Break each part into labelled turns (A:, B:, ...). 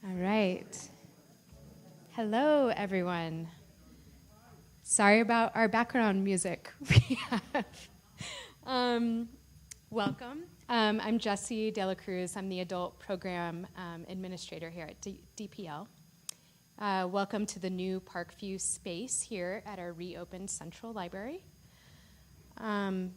A: All right. Hello, everyone. Sorry about our background music. Welcome. I'm Jessie De La Cruz. I'm the Adult Program Administrator here at DPL. Welcome to the new Parkview space here at our reopened Central Library.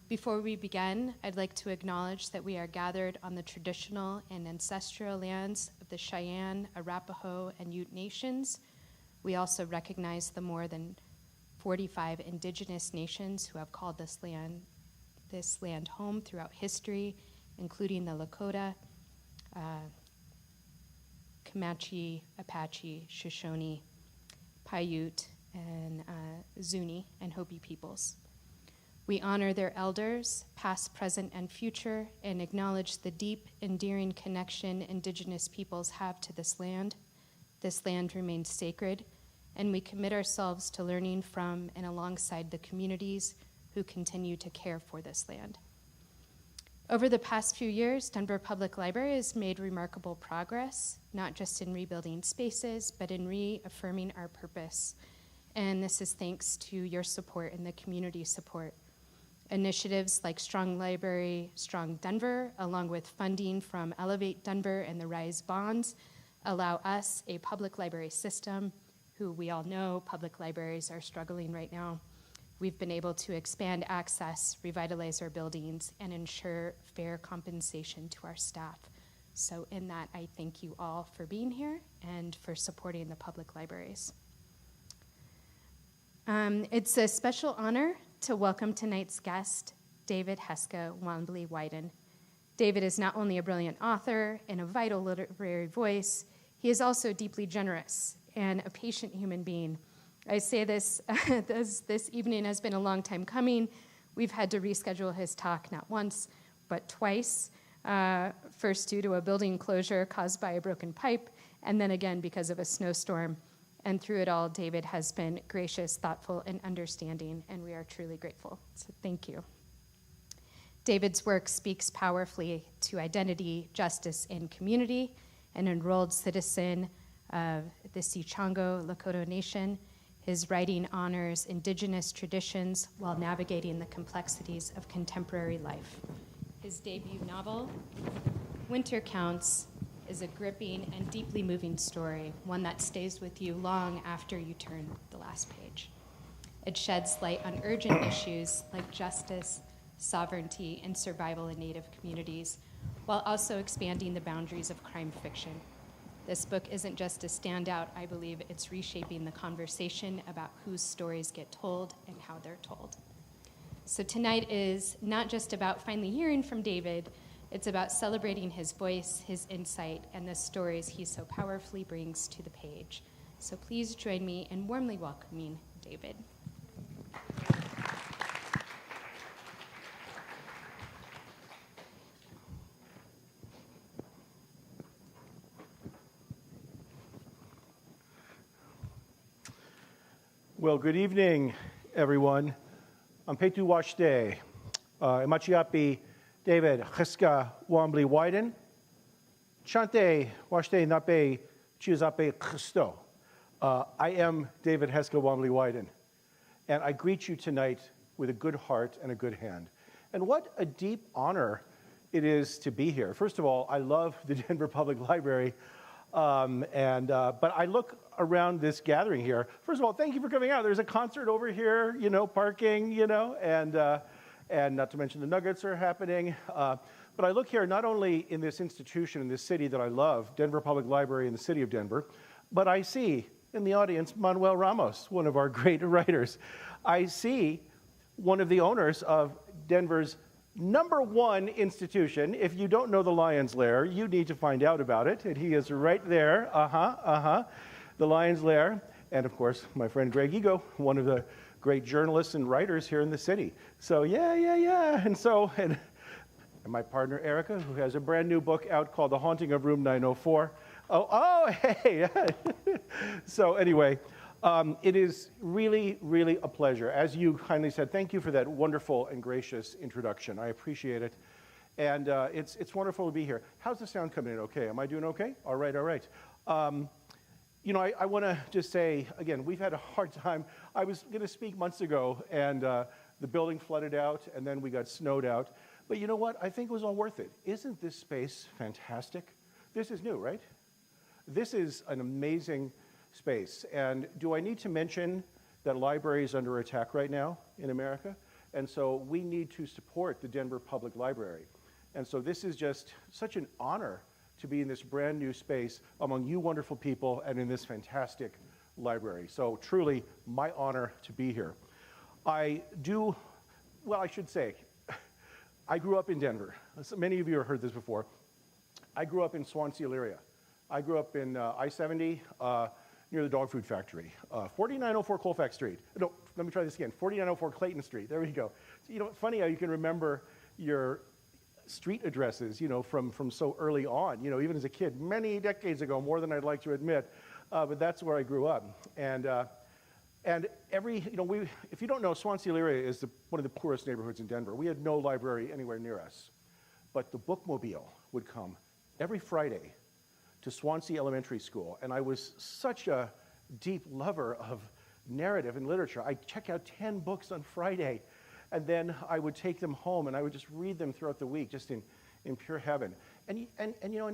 A: Before we begin, I'd like to acknowledge that we are gathered on the traditional and ancestral lands of the Cheyenne, Arapaho, and Ute nations. We also recognize the more than 45 indigenous nations who have called this land home throughout history, including the Lakota, Comanche, Apache, Shoshone, Paiute, and Zuni, and Hopi peoples. We honor their elders, past, present, and future, and acknowledge the deep, endearing connection indigenous peoples have to this land. This land remains sacred, and we commit ourselves to learning from and alongside the communities who continue to care for this land. Over the past few years, Denver Public Library has made remarkable progress, not just in rebuilding spaces, but in reaffirming our purpose. And this is thanks to your support and the community support. Initiatives like Strong Library, Strong Denver, along with funding from Elevate Denver and the RISE bonds, allow us, a public library system, who we all know public libraries are struggling right now. We've been able to expand access, revitalize our buildings, and ensure fair compensation to our staff. So in that, I thank you all for being here and for supporting the public libraries. It's a special honor to welcome tonight's guest, David Heska Wanbli Weiden. David is not only a brilliant author and a vital literary voice, he is also deeply generous and a patient human being. I say this, this evening has been a long time coming. We've had to reschedule his talk not once, but twice. First due to a building closure caused by a broken pipe, and then again because of a snowstorm. And through it all, David has been gracious, thoughtful, and understanding, and we are truly grateful. So thank you. David's work speaks powerfully to identity, justice, and community. An enrolled citizen of the Sicangu Lakota Nation, his writing honors indigenous traditions while navigating the complexities of contemporary life. His debut novel, Winter Counts, is a gripping and deeply moving story, one that stays with you long after you turn the last page. It sheds light on urgent issues like justice, sovereignty, and survival in Native communities, while also expanding the boundaries of crime fiction. This book isn't just a standout, I believe it's reshaping the conversation about whose stories get told and how they're told. So tonight is not just about finally hearing from David, it's about celebrating his voice, his insight, and the stories he so powerfully brings to the page. So please join me in warmly welcoming David.
B: Well, good evening, everyone. Ampetu washte. Imachiapi David Heska Wanbli Weiden. Chante washte nape chizape Christo. I am David Heska Wanbli Weiden, and I greet you tonight with a good heart and a good hand. And what a deep honor it is to be here. First of all, I love the Denver Public Library, but I look around this gathering here. First of all, thank you for coming out. There's a concert over here, parking, and not to mention the Nuggets are happening. But I look here not only in this institution, in this city that I love, Denver Public Library in the city of Denver, but I see in the audience Manuel Ramos, one of our great writers. I see one of the owners of Denver's #1 institution. If you don't know the Lion's Lair, you need to find out about it. And he is right there, the Lion's Lair. And of course, my friend Greg Ego, one of the great journalists and writers here in the city. So yeah. And my partner Erica, who has a brand new book out called The Haunting of Room 904. Hey. So anyway, it is really, really a pleasure. As you kindly said, thank you for that wonderful and gracious introduction. I appreciate it. And it's wonderful to be here. How's the sound coming in okay? Am I doing okay? All right. I want to just say, again, we've had a hard time. I was going to speak months ago, and the building flooded out, and then we got snowed out. But you know what? I think it was all worth it. Isn't this space fantastic? This is new, right? This is an amazing space. And do I need to mention that library is under attack right now in America? And so we need to support the Denver Public Library. And so this is just such an honor to be in this brand new space among you wonderful people and in this fantastic library. So truly my honor to be here. I should say, I grew up in Denver. So many of you have heard this before. I grew up in Swansea, Elyria. I grew up in I-70 near the dog food factory, 4904 Colfax Street. No, let me try this again, 4904 Clayton Street. There we go. So, funny how you can remember your street addresses, from so early on, even as a kid, many decades ago, more than I'd like to admit, but that's where I grew up. And if you don't know, Swansea area is one of the poorest neighborhoods in Denver. We had no library anywhere near us, but the bookmobile would come every Friday to Swansea Elementary School, and I was such a deep lover of narrative and literature. I'd check out 10 books on Friday, and then I would take them home, and I would just read them throughout the week, just in pure heaven. And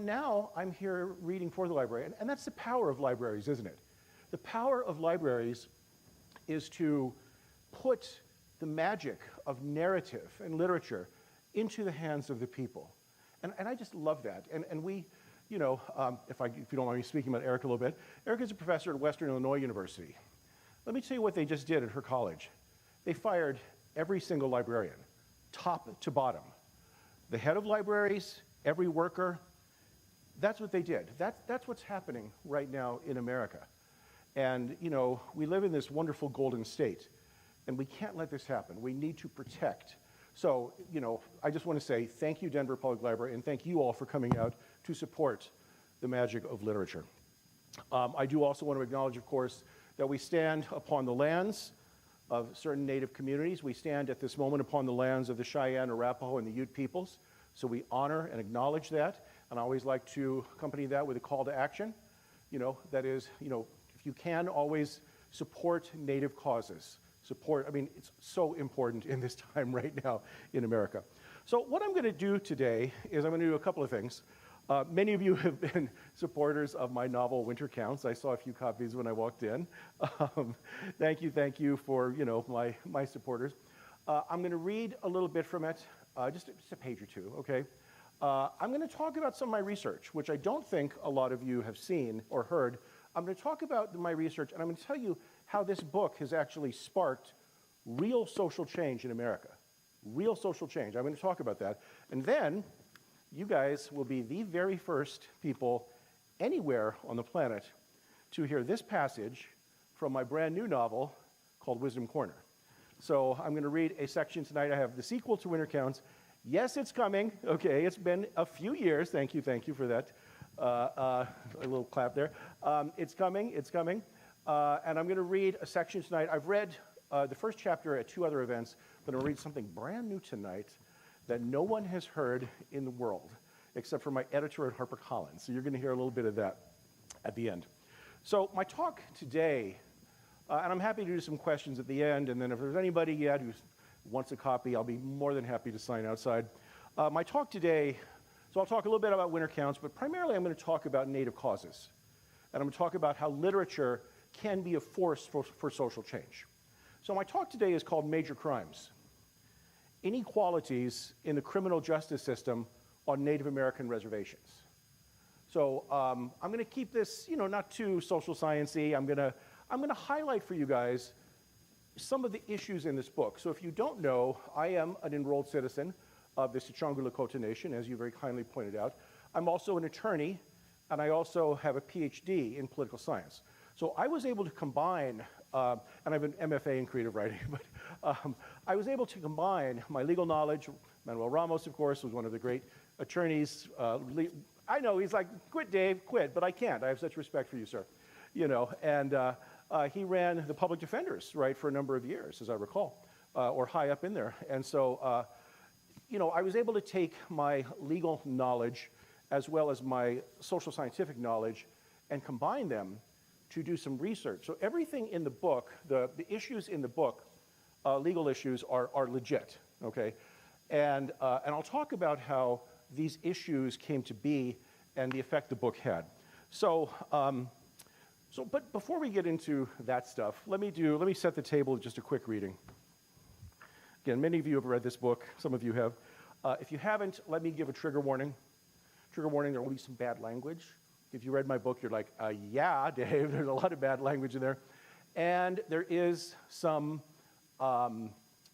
B: now I'm here reading for the library, and that's the power of libraries, isn't it? The power of libraries is to put the magic of narrative and literature into the hands of the people. And I just love that. And we, if you don't mind me speaking about Erica a little bit, Erica's a professor at Western Illinois University. Let me tell you what they just did at her college. They fired every single librarian, top to bottom. The head of libraries, every worker, that's what they did. That's what's happening right now in America. And, we live in this wonderful golden state, and we can't let this happen. We need to protect. So, I just want to say thank you, Denver Public Library, and thank you all for coming out to support the magic of literature. I do also want to acknowledge, of course, that we stand upon the lands of certain Native communities. We stand at this moment upon the lands of the Cheyenne, Arapaho, and the Ute peoples. So we honor and acknowledge that. And I always like to accompany that with a call to action. That is, if you can, always support Native causes. It's so important in this time right now in America. So what I'm going to do today is I'm going to do a couple of things. Many of you have been supporters of my novel, Winter Counts. I saw a few copies when I walked in. Thank you for, my supporters. I'm going to read a little bit from it, just a page or two, okay? I'm going to talk about some of my research, which I don't think a lot of you have seen or heard. I'm going to talk about my research, and I'm going to tell you how this book has actually sparked real social change in America. Real social change. I'm going to talk about that. And then you guys will be the very first people anywhere on the planet to hear this passage from my brand new novel called Wisdom Corner. So I'm going to read a section tonight. I have the sequel to Winter Counts. Yes, it's coming. Okay, it's been a few years. Thank you for that. A little clap there. It's coming. And I'm going to read a section tonight. I've read the first chapter at two other events, but I'm going to read something brand new tonight that no one has heard in the world, except for my editor at HarperCollins. So you're going to hear a little bit of that at the end. So my talk today, and I'm happy to do some questions at the end, and then if there's anybody yet who wants a copy, I'll be more than happy to sign outside. My talk today, so I'll talk a little bit about Winter Counts, but primarily I'm going to talk about Native causes. And I'm going to talk about how literature can be a force for social change. So my talk today is called Major Crimes: Inequalities in the Criminal Justice System on Native American Reservations. So I'm going to keep this, not too social science-y. I'm going to highlight for you guys some of the issues in this book. So if you don't know, I am an enrolled citizen of the Sicangu Lakota Nation, as you very kindly pointed out. I'm also an attorney, and I also have a PhD in political science. So I was able to combine, and I have an MFA in creative writing, but I was able to combine my legal knowledge. Manuel Ramos, of course, was one of the great attorneys. I know, he's like, quit, Dave, quit, but I can't. I have such respect for you, sir. And he ran the public defenders, right, for a number of years, as I recall, or high up in there. And so, I was able to take my legal knowledge as well as my social scientific knowledge and combine them to do some research. So everything in the book, the issues in the book, legal issues, are legit, okay? And I'll talk about how these issues came to be and the effect the book had. But before we get into that stuff, let me set the table with just a quick reading. Again, many of you have read this book. Some of you have. If you haven't, let me give a trigger warning. Trigger warning, there will be some bad language. If you read my book, you're like, yeah, Dave, there's a lot of bad language in there. And there is some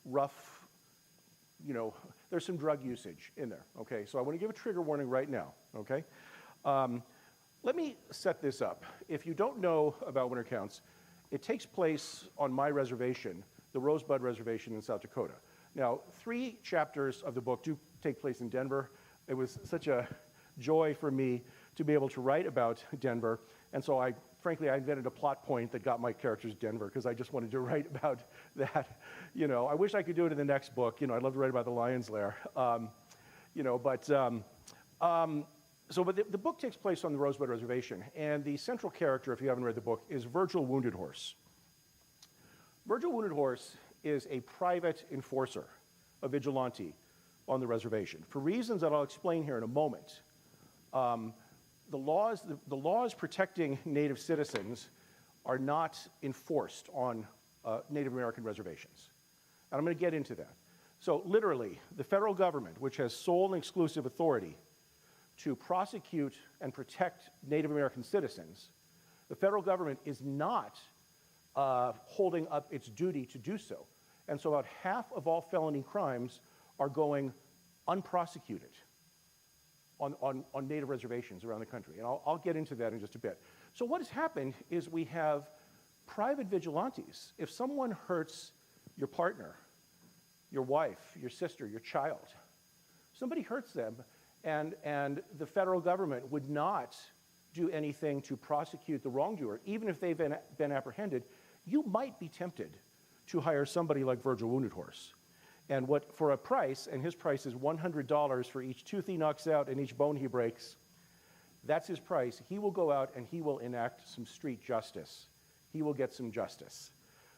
B: rough, there's some drug usage in there, okay? So I want to give a trigger warning right now, okay? Let me set this up. If you don't know about Winter Counts, it takes place on my reservation, the Rosebud Reservation in South Dakota. Now, 3 chapters of the book do take place in Denver. It was such a joy for me to be able to write about Denver, and so I invented a plot point that got my characters Denver, because I just wanted to write about that. I wish I could do it in the next book. I'd love to write about the Lion's Lair. But the book takes place on the Rosebud Reservation, and the central character, if you haven't read the book, is Virgil Wounded Horse. Virgil Wounded Horse is a private enforcer, a vigilante on the reservation. For reasons that I'll explain here in a moment, the laws protecting Native citizens are not enforced on Native American reservations. And I'm going to get into that. So literally, the federal government, which has sole and exclusive authority to prosecute and protect Native American citizens, the federal government is not holding up its duty to do so. And so about half of all felony crimes are going unprosecuted on Native reservations around the country. And I'll get into that in just a bit. So what has happened is we have private vigilantes. If someone hurts your partner, your wife, your sister, your child, somebody hurts them, and the federal government would not do anything to prosecute the wrongdoer, even if they've been apprehended, you might be tempted to hire somebody like Virgil Wounded Horse. And what, for a price, and his price is $100 for each tooth he knocks out and each bone he breaks, that's his price. He will go out and he will enact some street justice. He will get some justice.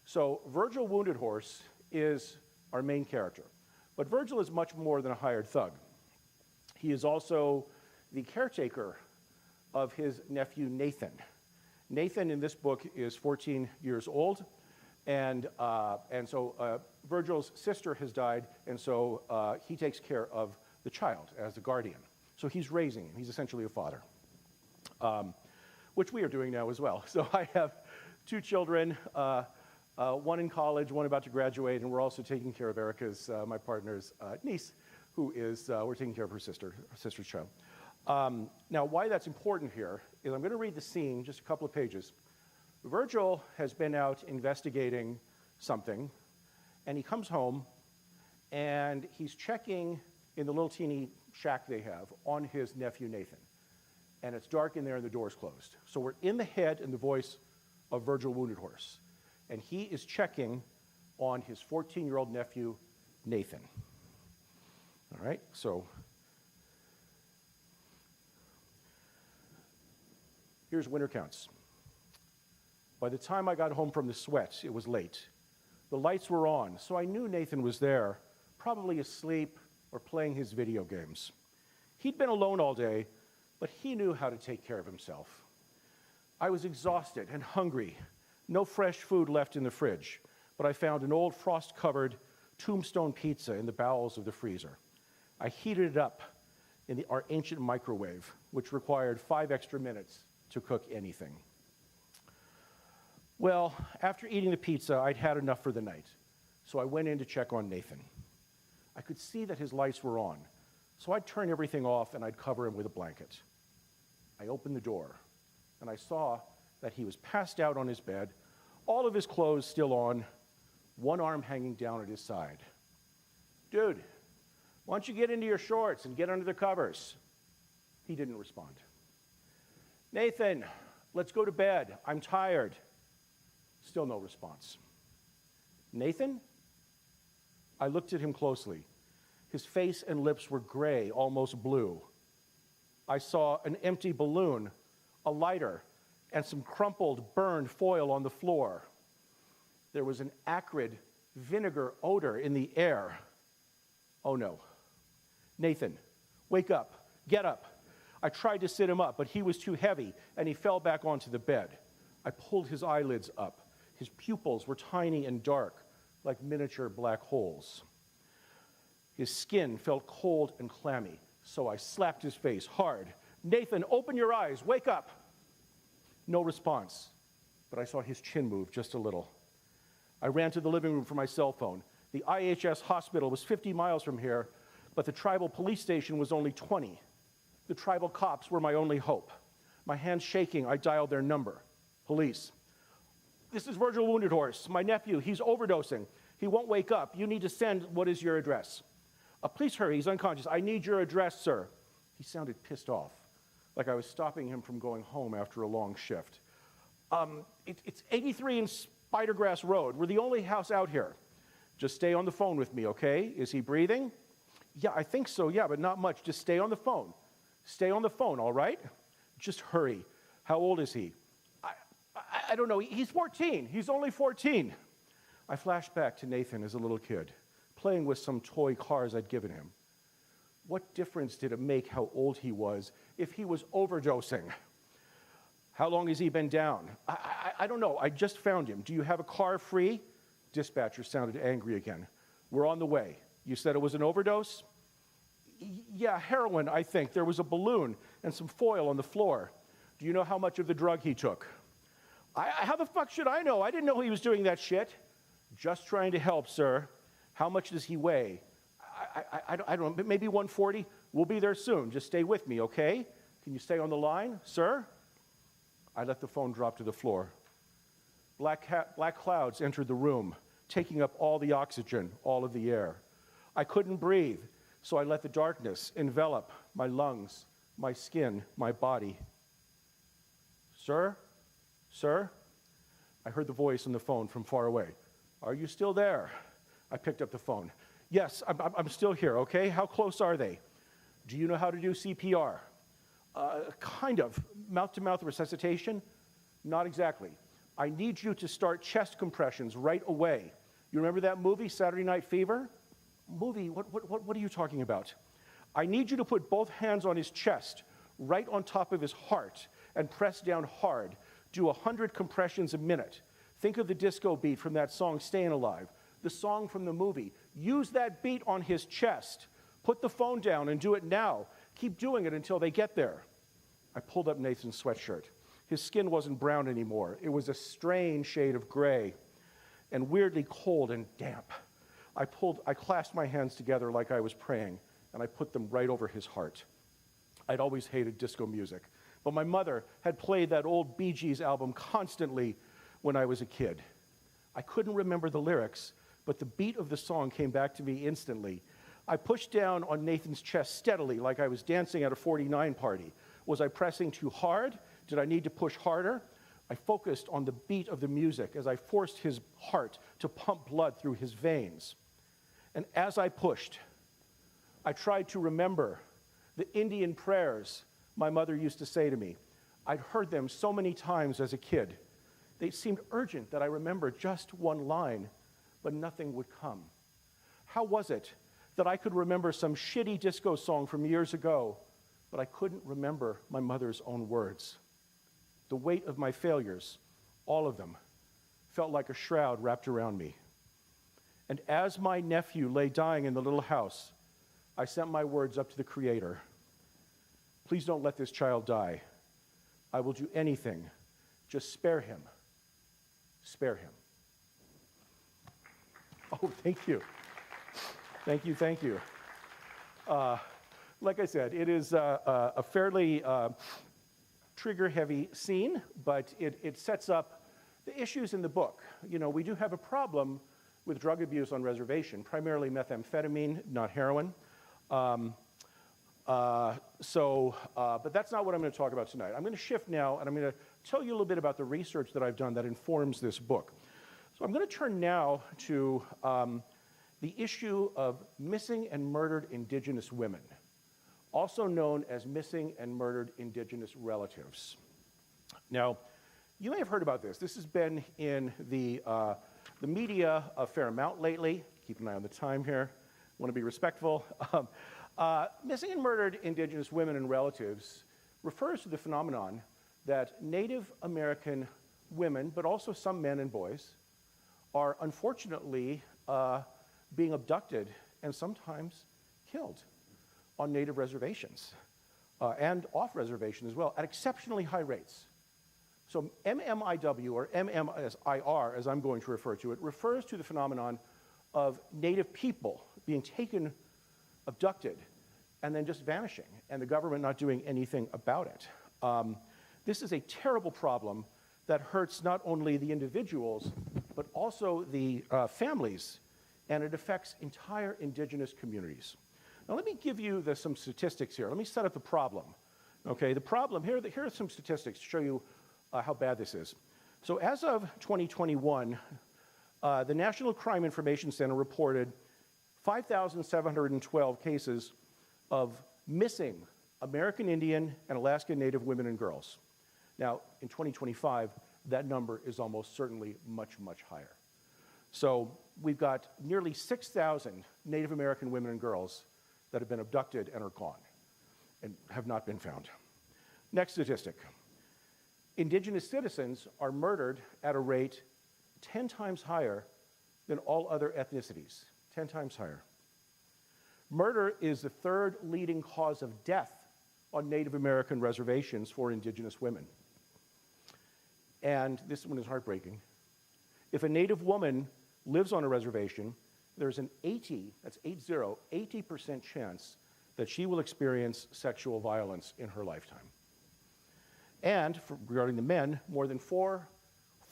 B: So Virgil Wounded Horse is our main character. But Virgil is much more than a hired thug. He is also the caretaker of his nephew Nathan. Nathan in this book is 14 years old, and so Virgil's sister has died, and so he takes care of the child as the guardian. So he's raising him. He's essentially a father, which we are doing now as well. So I have two children, one in college, one about to graduate, and we're also taking care of Erica's, my partner's niece, who is, we're taking care of her sister's child. Now, why that's important here is I'm going to read the scene, just a couple of pages. Virgil has been out investigating something, and he comes home, and he's checking in the little teeny shack they have on his nephew Nathan. And it's dark in there, and the door's closed. So we're in the head and the voice of Virgil Wounded Horse, and he is checking on his 14-year-old nephew Nathan. All right, so here's winter counts. By the time I got home from the sweat, it was late. The lights were on, so I knew Nathan was there, probably asleep or playing his video games. He'd been alone all day, but he knew how to take care of himself. I was exhausted and hungry. No fresh food left in the fridge, but I found an old frost-covered tombstone pizza in the bowels of the freezer. I heated it up in our ancient microwave, which required 5 extra minutes to cook anything. Well, after eating the pizza, I'd had enough for the night, so I went in to check on Nathan. I could see that his lights were on, so I'd turn everything off and I'd cover him with a blanket. I opened the door, and I saw that he was passed out on his bed, all of his clothes still on, one arm hanging down at his side. Dude, why don't you get into your shorts and get under the covers? He didn't respond. Nathan, let's go to bed. I'm tired. Still no response. Nathan? I looked at him closely. His face and lips were gray, almost blue. I saw an empty balloon, a lighter, and some crumpled, burned foil on the floor. There was an acrid vinegar odor in the air. Oh no. Nathan, wake up, get up. I tried to sit him up, but he was too heavy, and he fell back onto the bed. I pulled his eyelids up. His pupils were tiny and dark, like miniature black holes. His skin felt cold and clammy, so I slapped his face hard. Nathan, open your eyes, wake up. No response, but I saw his chin move just a little. I ran to the living room for my cell phone. The IHS hospital was 50 miles from here, but the tribal police station was only 20. The tribal cops were my only hope. My hands shaking, I dialed their number. Police. This is Virgil Wounded Horse. My nephew, he's overdosing. He won't wake up. You need to send, what is your address? Please hurry, he's unconscious. I need your address, sir. He sounded pissed off, like I was stopping him from going home after a long shift. It's 83 in Spidergrass Road. We're the only house out here. Just stay on the phone with me, okay? Is he breathing? Yeah, I think so, yeah, but not much. Just stay on the phone. Stay on the phone, all right? Just hurry. How old is he? I don't know. He's 14. He's only 14. I flashed back to Nathan as a little kid, playing with some toy cars I'd given him. What difference did it make how old he was if he was overdosing? How long has he been down? I don't know. I just found him. Do you have a car free? Dispatcher sounded angry again. We're on the way. You said it was an overdose? Yeah, heroin, I think. There was a balloon and some foil on the floor. Do you know how much of the drug he took? How the fuck should I know? I didn't know he was doing that shit. Just trying to help, sir. How much does he weigh? I don't know, maybe 140? We'll be there soon. Just stay with me, okay? Can you stay on the line, sir? I let the phone drop to the floor. Black clouds entered the room, taking up all the oxygen, all of the air. I couldn't breathe, so I let the darkness envelop my lungs, my skin, my body. Sir? Sir? I heard the voice on the phone from far away. Are you still there? I picked up the phone. Yes, I'm still here, okay? How close are they? Do you know how to do CPR? Kind of. Mouth-to-mouth resuscitation? Not exactly. I need you to start chest compressions right away. You remember that movie, Saturday Night Fever? Movie? What are you talking about? I need you to put both hands on his chest, right on top of his heart, and press down hard. Do 100 compressions a minute. Think of the disco beat from that song, Staying Alive, the song from the movie. Use that beat on his chest. Put the phone down and do it now. Keep doing it until they get there. I pulled up Nathan's sweatshirt. His skin wasn't brown anymore. It was a strange shade of gray and weirdly cold and damp. I clasped my hands together like I was praying, and I put them right over his heart. I'd always hated disco music, but my mother had played that old Bee Gees album constantly when I was a kid. I couldn't remember the lyrics, but the beat of the song came back to me instantly. I pushed down on Nathan's chest steadily like I was dancing at a 49 party. Was I pressing too hard? Did I need to push harder? I focused on the beat of the music as I forced his heart to pump blood through his veins. And as I pushed, I tried to remember the Indian prayers my mother used to say to me. I'd heard them so many times as a kid. They seemed urgent that I remember just one line, but nothing would come. How was it that I could remember some shitty disco song from years ago, but I couldn't remember my mother's own words? The weight of my failures, all of them, felt like a shroud wrapped around me. And as my nephew lay dying in the little house, I sent my words up to the Creator. Please don't let this child die. I will do anything. Just spare him. Spare him. Oh, thank you. Thank you, thank you. Like I said, it is a fairly trigger-heavy scene, but it sets up the issues in the book. You know, we do have a problem with drug abuse on reservation, primarily methamphetamine, not heroin. But that's not what I'm going to talk about tonight. I'm going to shift now, and I'm going to tell you a little bit about the research that I've done that informs this book. So I'm going to turn now to the issue of missing and murdered Indigenous women, also known as missing and murdered Indigenous relatives. Now, you may have heard about this. This has been in the media a fair amount lately. Keep an eye on the time here. Want to be respectful. Missing and murdered Indigenous women and relatives refers to the phenomenon that Native American women, but also some men and boys, are unfortunately being abducted and sometimes killed on Native reservations and off reservation as well at exceptionally high rates. So MMIW, or MMSIR, as I'm going to refer to it, refers to the phenomenon of Native people being taken, abducted, and then just vanishing, and the government not doing anything about it. This is a terrible problem that hurts not only the individuals, but also the families, and it affects entire Indigenous communities. Now let me give you some statistics here. Let me set up the problem. Okay, the problem, here are some statistics to show you how bad this is. So as of 2021, the National Crime Information Center reported 5,712 cases of missing American Indian and Alaska Native women and girls. Now, in 2025, that number is almost certainly much, much higher. So we've got nearly 6,000 Native American women and girls that have been abducted and are gone and have not been found. Next statistic. Indigenous citizens are murdered at a rate 10 times higher than all other ethnicities, 10 times higher. Murder is the third leading cause of death on Native American reservations for Indigenous women. And this one is heartbreaking. If a Native woman lives on a reservation, there's an 80% chance that she will experience sexual violence in her lifetime. And regarding the men, more than 4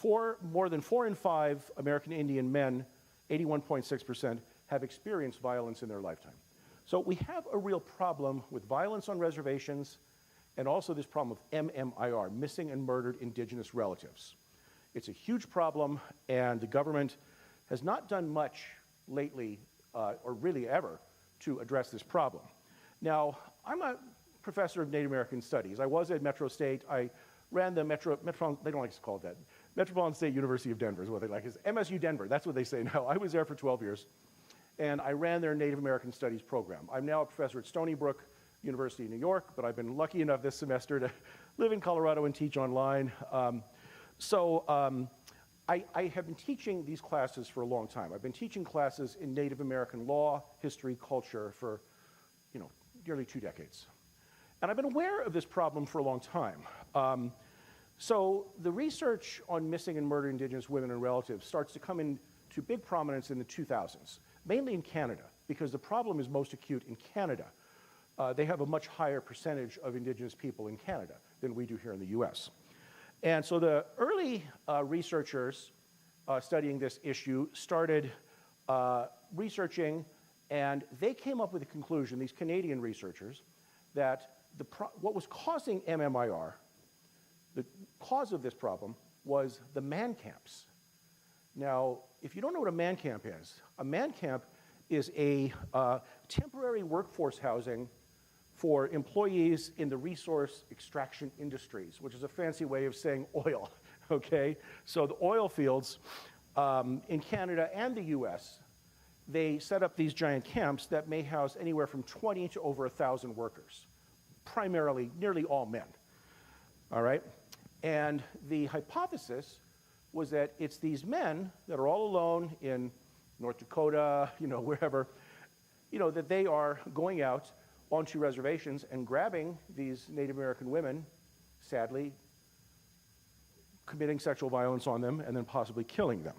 B: More than 4 in 5 American Indian men, 81.6%, have experienced violence in their lifetime. So we have a real problem with violence on reservations and also this problem of MMIR, missing and murdered indigenous relatives. It's a huge problem, and the government has not done much lately, or really ever, to address this problem. Now, I'm a professor of Native American Studies. I was at Metro State. I ran the they don't like to call it that. Metropolitan State University of Denver is what they like. It's MSU Denver, that's what they say now. I was there for 12 years, and I ran their Native American Studies program. I'm now a professor at Stony Brook University in New York, but I've been lucky enough this semester to live in Colorado and teach online. I have been teaching these classes for a long time. I've been teaching classes in Native American law, history, culture for, nearly 2 decades. And I've been aware of this problem for a long time. So the research on missing and murdered indigenous women and relatives starts to come into big prominence in the 2000s, mainly in Canada, because the problem is most acute in Canada. They have a much higher percentage of indigenous people in Canada than we do here in the US. And so the early researchers studying this issue started researching, and they came up with a conclusion, these Canadian researchers, that what was causing MMIR, the cause of this problem, was the man camps. Now, if you don't know what a man camp is a temporary workforce housing for employees in the resource extraction industries, which is a fancy way of saying oil, okay? So the oil fields in Canada and the US, they set up these giant camps that may house anywhere from 20 to over 1,000 workers, primarily, nearly all men, all right? And the hypothesis was that it's these men that are all alone in North Dakota, wherever, that they are going out onto reservations and grabbing these Native American women, sadly, committing sexual violence on them, and then possibly killing them.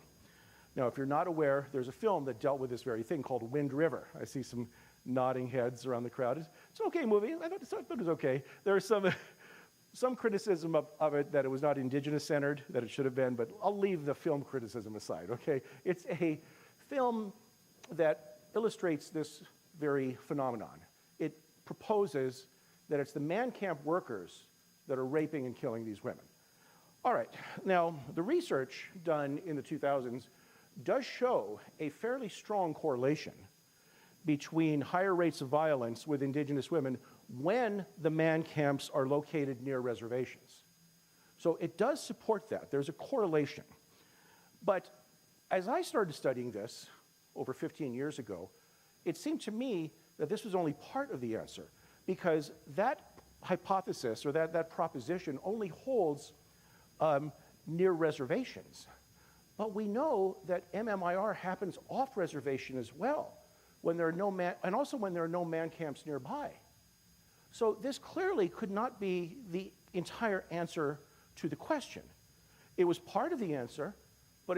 B: Now, if you're not aware, there's a film that dealt with this very thing called Wind River. I see some nodding heads around the crowd. It's an okay movie. I thought it was okay. There was some criticism of it that it was not indigenous-centered, that it should have been, but I'll leave the film criticism aside, okay? It's a film that illustrates this very phenomenon. It proposes that it's the man camp workers that are raping and killing these women. All right, now the research done in the 2000s does show a fairly strong correlation between higher rates of violence with indigenous women when the man camps are located near reservations. So it does support that. There's a correlation. But as I started studying this over 15 years ago, it seemed to me that this was only part of the answer, because that hypothesis or that proposition only holds near reservations. But we know that MMIR happens off reservation as well, when there are and also when there are no man camps nearby. So this clearly could not be the entire answer to the question. It was part of the answer, but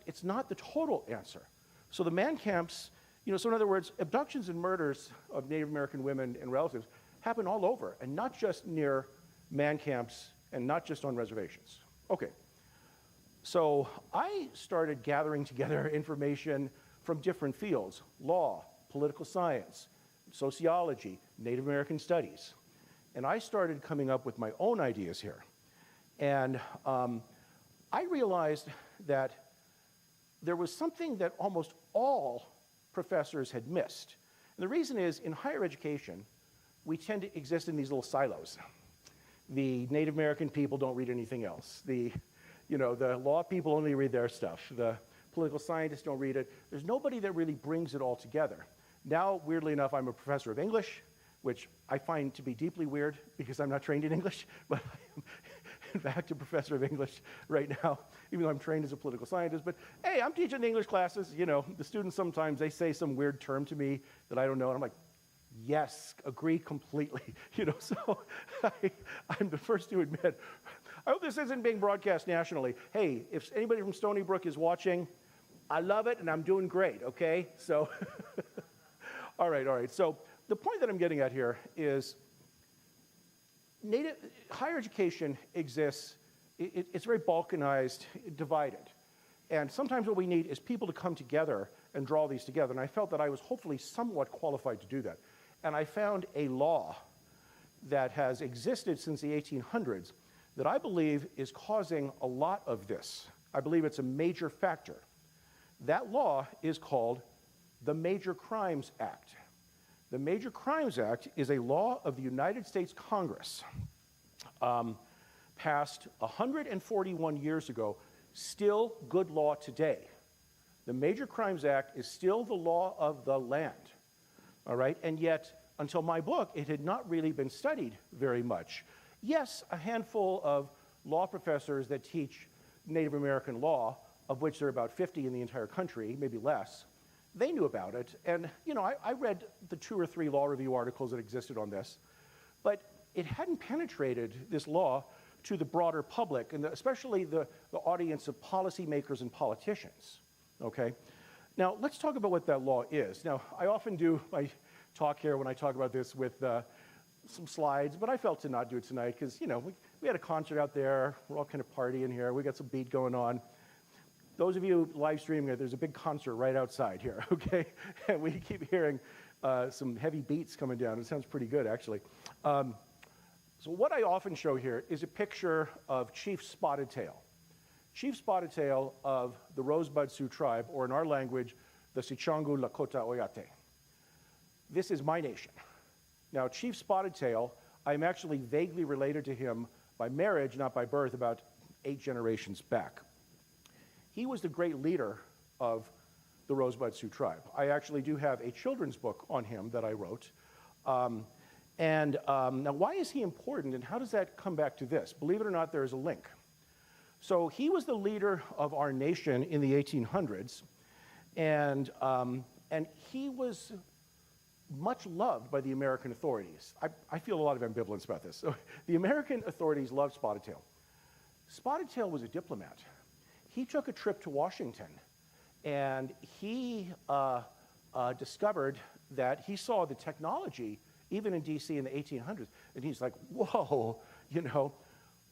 B: it's not the total answer. So the man camps, so in other words, abductions and murders of Native American women and relatives happen all over, and not just near man camps and not just on reservations. Okay, so I started gathering together information from different fields: law, political science, sociology, Native American studies. And I started coming up with my own ideas here. And I realized that there was something that almost all professors had missed. And the reason is, in higher education, we tend to exist in these little silos. The Native American people don't read anything else. The law people only read their stuff. The political scientists don't read it. There's nobody that really brings it all together. Now, weirdly enough, I'm a professor of English, which I find to be deeply weird because I'm not trained in English, but I am in fact a professor of English right now, even though I'm trained as a political scientist. But hey, I'm teaching the English classes. The students sometimes, they say some weird term to me that I don't know, and I'm like, yes, agree completely. So I'm the first to admit, I hope this isn't being broadcast nationally. Hey, if anybody from Stony Brook is watching, I love it and I'm doing great, okay? So, all right. So the point that I'm getting at here is higher education exists it's very balkanized, divided. And sometimes what we need is people to come together and draw these together. And I felt that I was hopefully somewhat qualified to do that. And I found a law that has existed since the 1800s that I believe is causing a lot of this. I believe it's a major factor. That law is called the Major Crimes Act. The Major Crimes Act is a law of the United States Congress, passed 141 years ago, still good law today. The Major Crimes Act is still the law of the land, all right? And yet, until my book, it had not really been studied very much. Yes, a handful of law professors that teach Native American law, of which there are about 50 in the entire country, maybe less, they knew about it. And, you know, I read the 2 or 3 law review articles that existed on this, but it hadn't penetrated this law to the broader public, and especially the audience of policymakers and politicians, okay? Now, let's talk about what that law is. Now, I often do my talk here when I talk about this with some slides, but I felt to not do it tonight because, you know, we had a concert out there. We're all kind of partying here. We got some beat going on. Those of you live streaming it, there's a big concert right outside here, okay? And we keep hearing some heavy beats coming down. It sounds pretty good, actually. So what I often show here is a picture of Chief Spotted Tail. Chief Spotted Tail of the Rosebud Sioux tribe, or in our language, the Sicangu Lakota Nation. This is my nation. Now, Chief Spotted Tail, I'm actually vaguely related to him by marriage, not by birth, about 8 generations back. He was the great leader of the Rosebud Sioux tribe. I actually do have a children's book on him that I wrote. Now, why is he important, and how does that come back to this? Believe it or not, there is a link. So he was the leader of our nation in the 1800s, and he was much loved by the American authorities. I feel a lot of ambivalence about this. So the American authorities loved Spotted Tail. Spotted Tail was a diplomat. He took a trip to Washington, and he discovered that he saw the technology even in DC in the 1800s, and he's like, whoa, you know,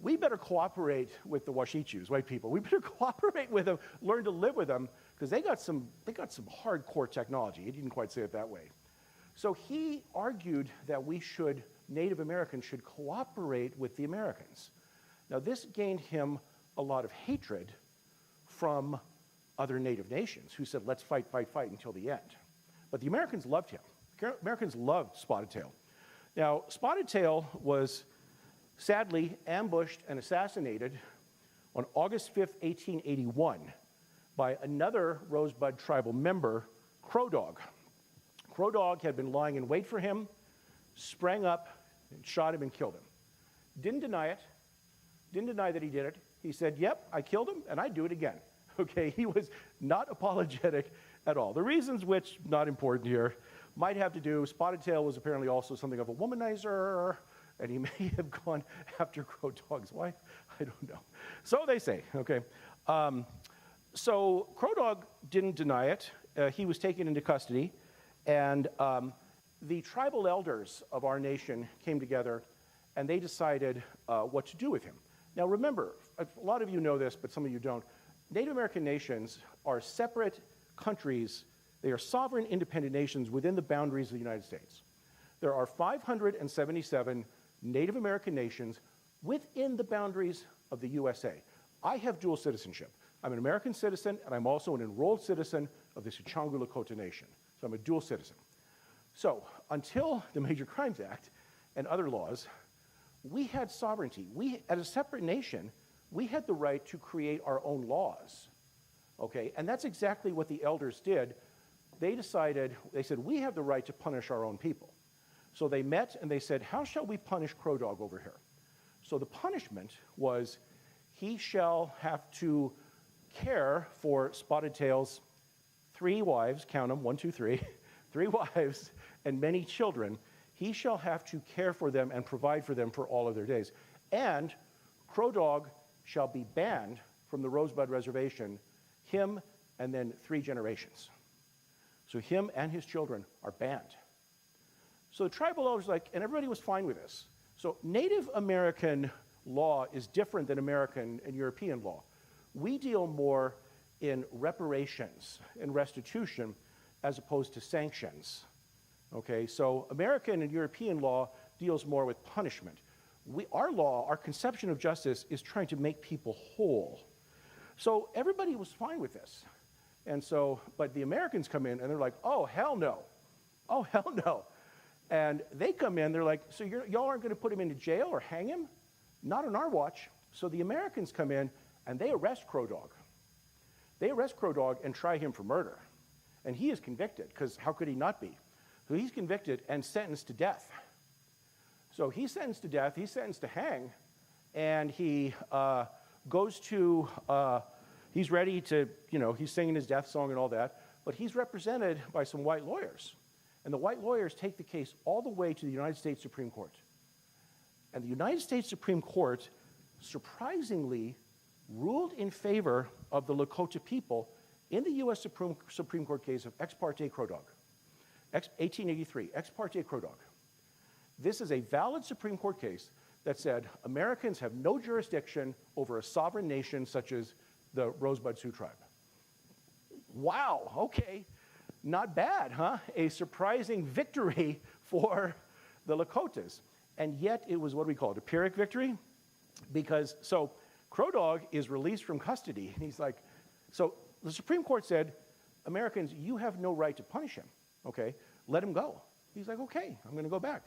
B: we better cooperate with the Washichus, white people. We better cooperate with them, learn to live with them, because they got some hardcore technology. He didn't quite say it that way. So he argued that Native Americans should cooperate with the Americans. Now, this gained him a lot of hatred from other Native nations who said, let's fight, fight, fight until the end. But the Americans loved him. Americans loved Spotted Tail. Now, Spotted Tail was sadly ambushed and assassinated on August 5th, 1881 by another Rosebud tribal member, Crow Dog. Crow Dog had been lying in wait for him, sprang up, and shot him and killed him. Didn't deny it. Didn't deny that he did it. He said, yep, I killed him, and I'd do it again. Okay, he was not apologetic at all. The reasons which, not important here, might have to do, Spotted Tail was apparently also something of a womanizer, and he may have gone after Crow Dog's wife. I don't know. So they say, okay. So Crow Dog didn't deny it. He was taken into custody, and the tribal elders of our nation came together, and they decided what to do with him. Now remember, a lot of you know this, but some of you don't. Native American nations are separate countries. They are sovereign, independent nations within the boundaries of the United States. There are 577 Native American nations within the boundaries of the USA. I have dual citizenship. I'm an American citizen, and I'm also an enrolled citizen of the Sicangu Lakota Nation. So I'm a dual citizen. So until the Major Crimes Act and other laws, we had sovereignty. We, as a separate nation, we had the right to create our own laws. Okay, and that's exactly what the elders did. They said, we have the right to punish our own people. So they met and they said, how shall we punish Crow Dog over here? So the punishment was, he shall have to care for Spotted Tail's 3 wives, count them, 1, 2, 3, 3 wives and many children. He shall have to care for them and provide for them for all of their days. And Crow Dog shall be banned from the Rosebud Reservation, him and then 3 generations. So him and his children are banned. So the tribal elders and everybody was fine with this. So Native American law is different than American and European law. We deal more in reparations and restitution as opposed to sanctions. Okay, so American and European law deals more with punishment. Our law, our conception of justice, is trying to make people whole. So everybody was fine with this. And so, but the Americans come in and they're like, oh, hell no. Oh, hell no. And they come in, they're like, so y'all aren't going to put him into jail or hang him? Not on our watch. So the Americans come in and they arrest Crow Dog. They arrest Crow Dog and try him for murder. And he is convicted, because how could he not be? So he's convicted and sentenced to death. So he's sentenced to death, he's sentenced to hang, and he goes to, he's ready to, he's singing his death song and all that, but he's represented by some white lawyers. And the white lawyers take the case all the way to the United States Supreme Court. And the United States Supreme Court, surprisingly, ruled in favor of the Lakota people in the U.S. Supreme Court case of Ex parte Crow Dog, 1883, Ex parte Crow Dog. This is a valid Supreme Court case that said Americans have no jurisdiction over a sovereign nation such as the Rosebud Sioux tribe. Wow, okay, not bad, huh? A surprising victory for the Lakotas. And yet it was what we call it, a Pyrrhic victory, because, so Crow Dog is released from custody, and he's like, so the Supreme Court said, Americans, you have no right to punish him, okay? Let him go. He's like, okay, I'm gonna go back.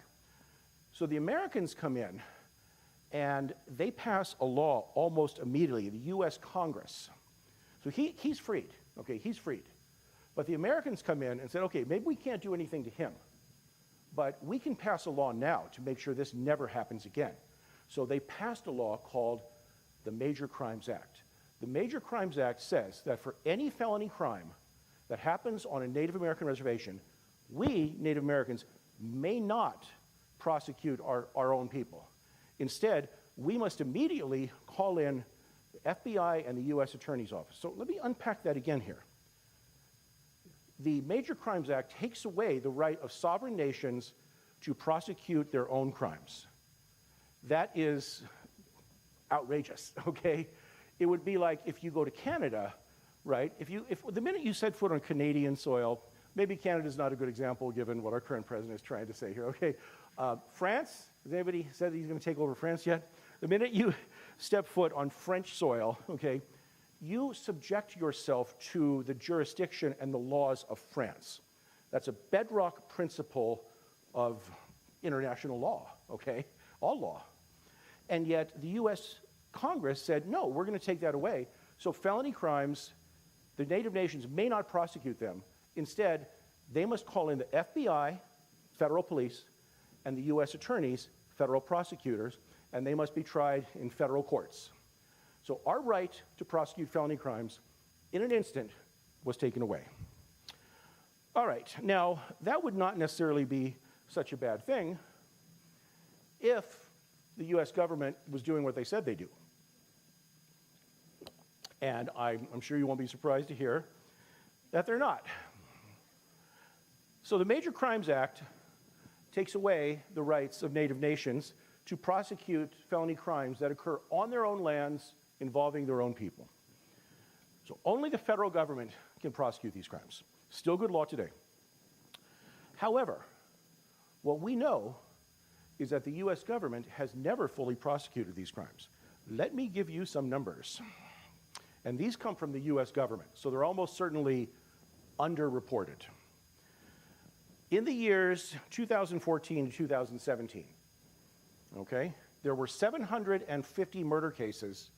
B: So the Americans come in, and they pass a law almost immediately, the US Congress. So he's freed, okay, he's freed. But the Americans come in and said, okay, maybe we can't do anything to him, but we can pass a law now to make sure this never happens again. So they passed a law called the Major Crimes Act. The Major Crimes Act says that for any felony crime that happens on a Native American reservation, we, Native Americans, may not prosecute our own people. Instead, we must immediately call in the FBI and the US Attorney's Office. So let me unpack that again here. The Major Crimes Act takes away the right of sovereign nations to prosecute their own crimes. That is outrageous, okay? It would be like if you go to Canada, right? If the minute you set foot on Canadian soil, maybe Canada's not a good example given what our current president is trying to say here, okay? France, has anybody said that he's going to take over France yet? The minute you step foot on French soil, okay, you subject yourself to the jurisdiction and the laws of France. That's a bedrock principle of international law, okay? All law. And yet the US Congress said, no, we're going to take that away. So felony crimes, the Native nations may not prosecute them. Instead, they must call in the FBI, federal police, and the US attorneys, federal prosecutors, and they must be tried in federal courts. So our right to prosecute felony crimes in an instant was taken away. All right, now that would not necessarily be such a bad thing if the US government was doing what they said they do. And I'm sure you won't be surprised to hear that they're not. So the Major Crimes Act takes away the rights of Native nations to prosecute felony crimes that occur on their own lands involving their own people. So only the federal government can prosecute these crimes. Still good law today. However, what we know is that the US government has never fully prosecuted these crimes. Let me give you some numbers. And these come from the US government, so they're almost certainly underreported. In the years 2014 to 2017, okay, there were 750 murder cases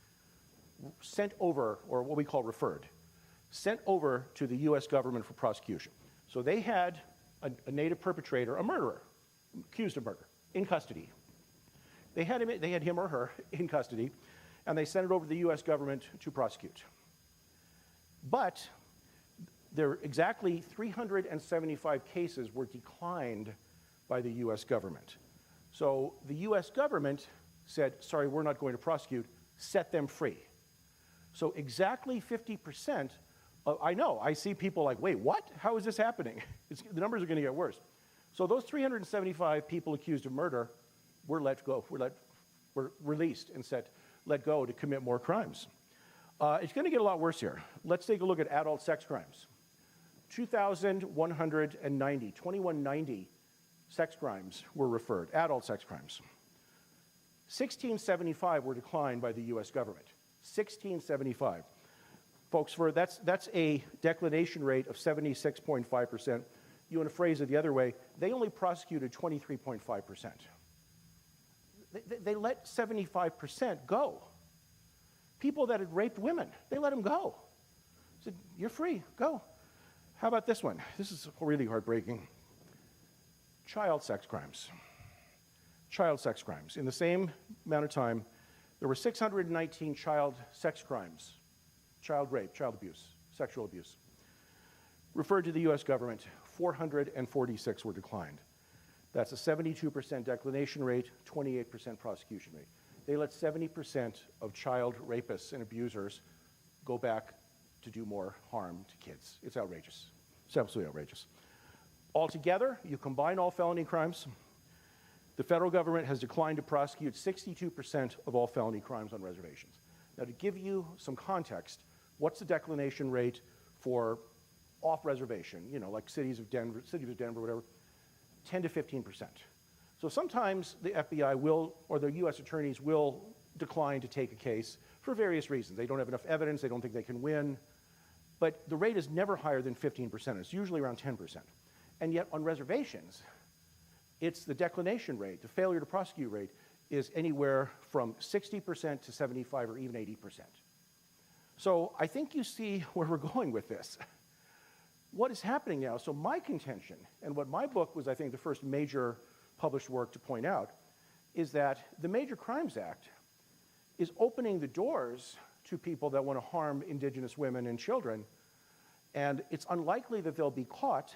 B: sent over, or what we call referred, sent over to the US government for prosecution. So they had a Native perpetrator, a murderer, accused of murder, in custody. They had him or her in custody, and they sent it over to the US government to prosecute. But there exactly 375 cases were declined by the US government. So the US government said, sorry, we're not going to prosecute, set them free. So exactly 50%, I know, I see people like, wait, what? How is this happening? The numbers are going to get worse. So those 375 people accused of murder were let go, were let were released and let go to commit more crimes. It's going to get a lot worse here. Let's take a look at adult sex crimes. 2190 sex crimes were referred, adult sex crimes. 1675 were declined by the US government. 1675. Folks, that's a declination rate of 76.5%. You want to phrase it the other way, they only prosecuted 23.5%. They let 75% go. People that had raped women, they let them go. Said, you're free, go. How about this one? This is really heartbreaking. Child sex crimes. Child sex crimes. In the same amount of time, there were 619 child sex crimes, child rape, child abuse, sexual abuse. Referred to the US government, 446 were declined. That's a 72% declination rate, 28% prosecution rate. They let 70% of child rapists and abusers go back to do more harm to kids. It's outrageous. It's absolutely outrageous. Altogether, you combine all felony crimes, the federal government has declined to prosecute 62% of all felony crimes on reservations. Now, to give you some context, what's the declination rate for off-reservation, like cities of Denver, whatever? 10 to 15%. So sometimes the FBI will, or the US attorneys will decline to take a case for various reasons. They don't have enough evidence, they don't think they can win, but the rate is never higher than 15%. It's usually around 10%. And yet on reservations, it's the declination rate, the failure to prosecute rate, is anywhere from 60% to 75 or even 80%. So I think you see where we're going with this. What is happening now? So my contention, and what my book was, I think, the first major published work to point out, is that the Major Crimes Act is opening the doors to people that want to harm indigenous women and children, and it's unlikely that they'll be caught,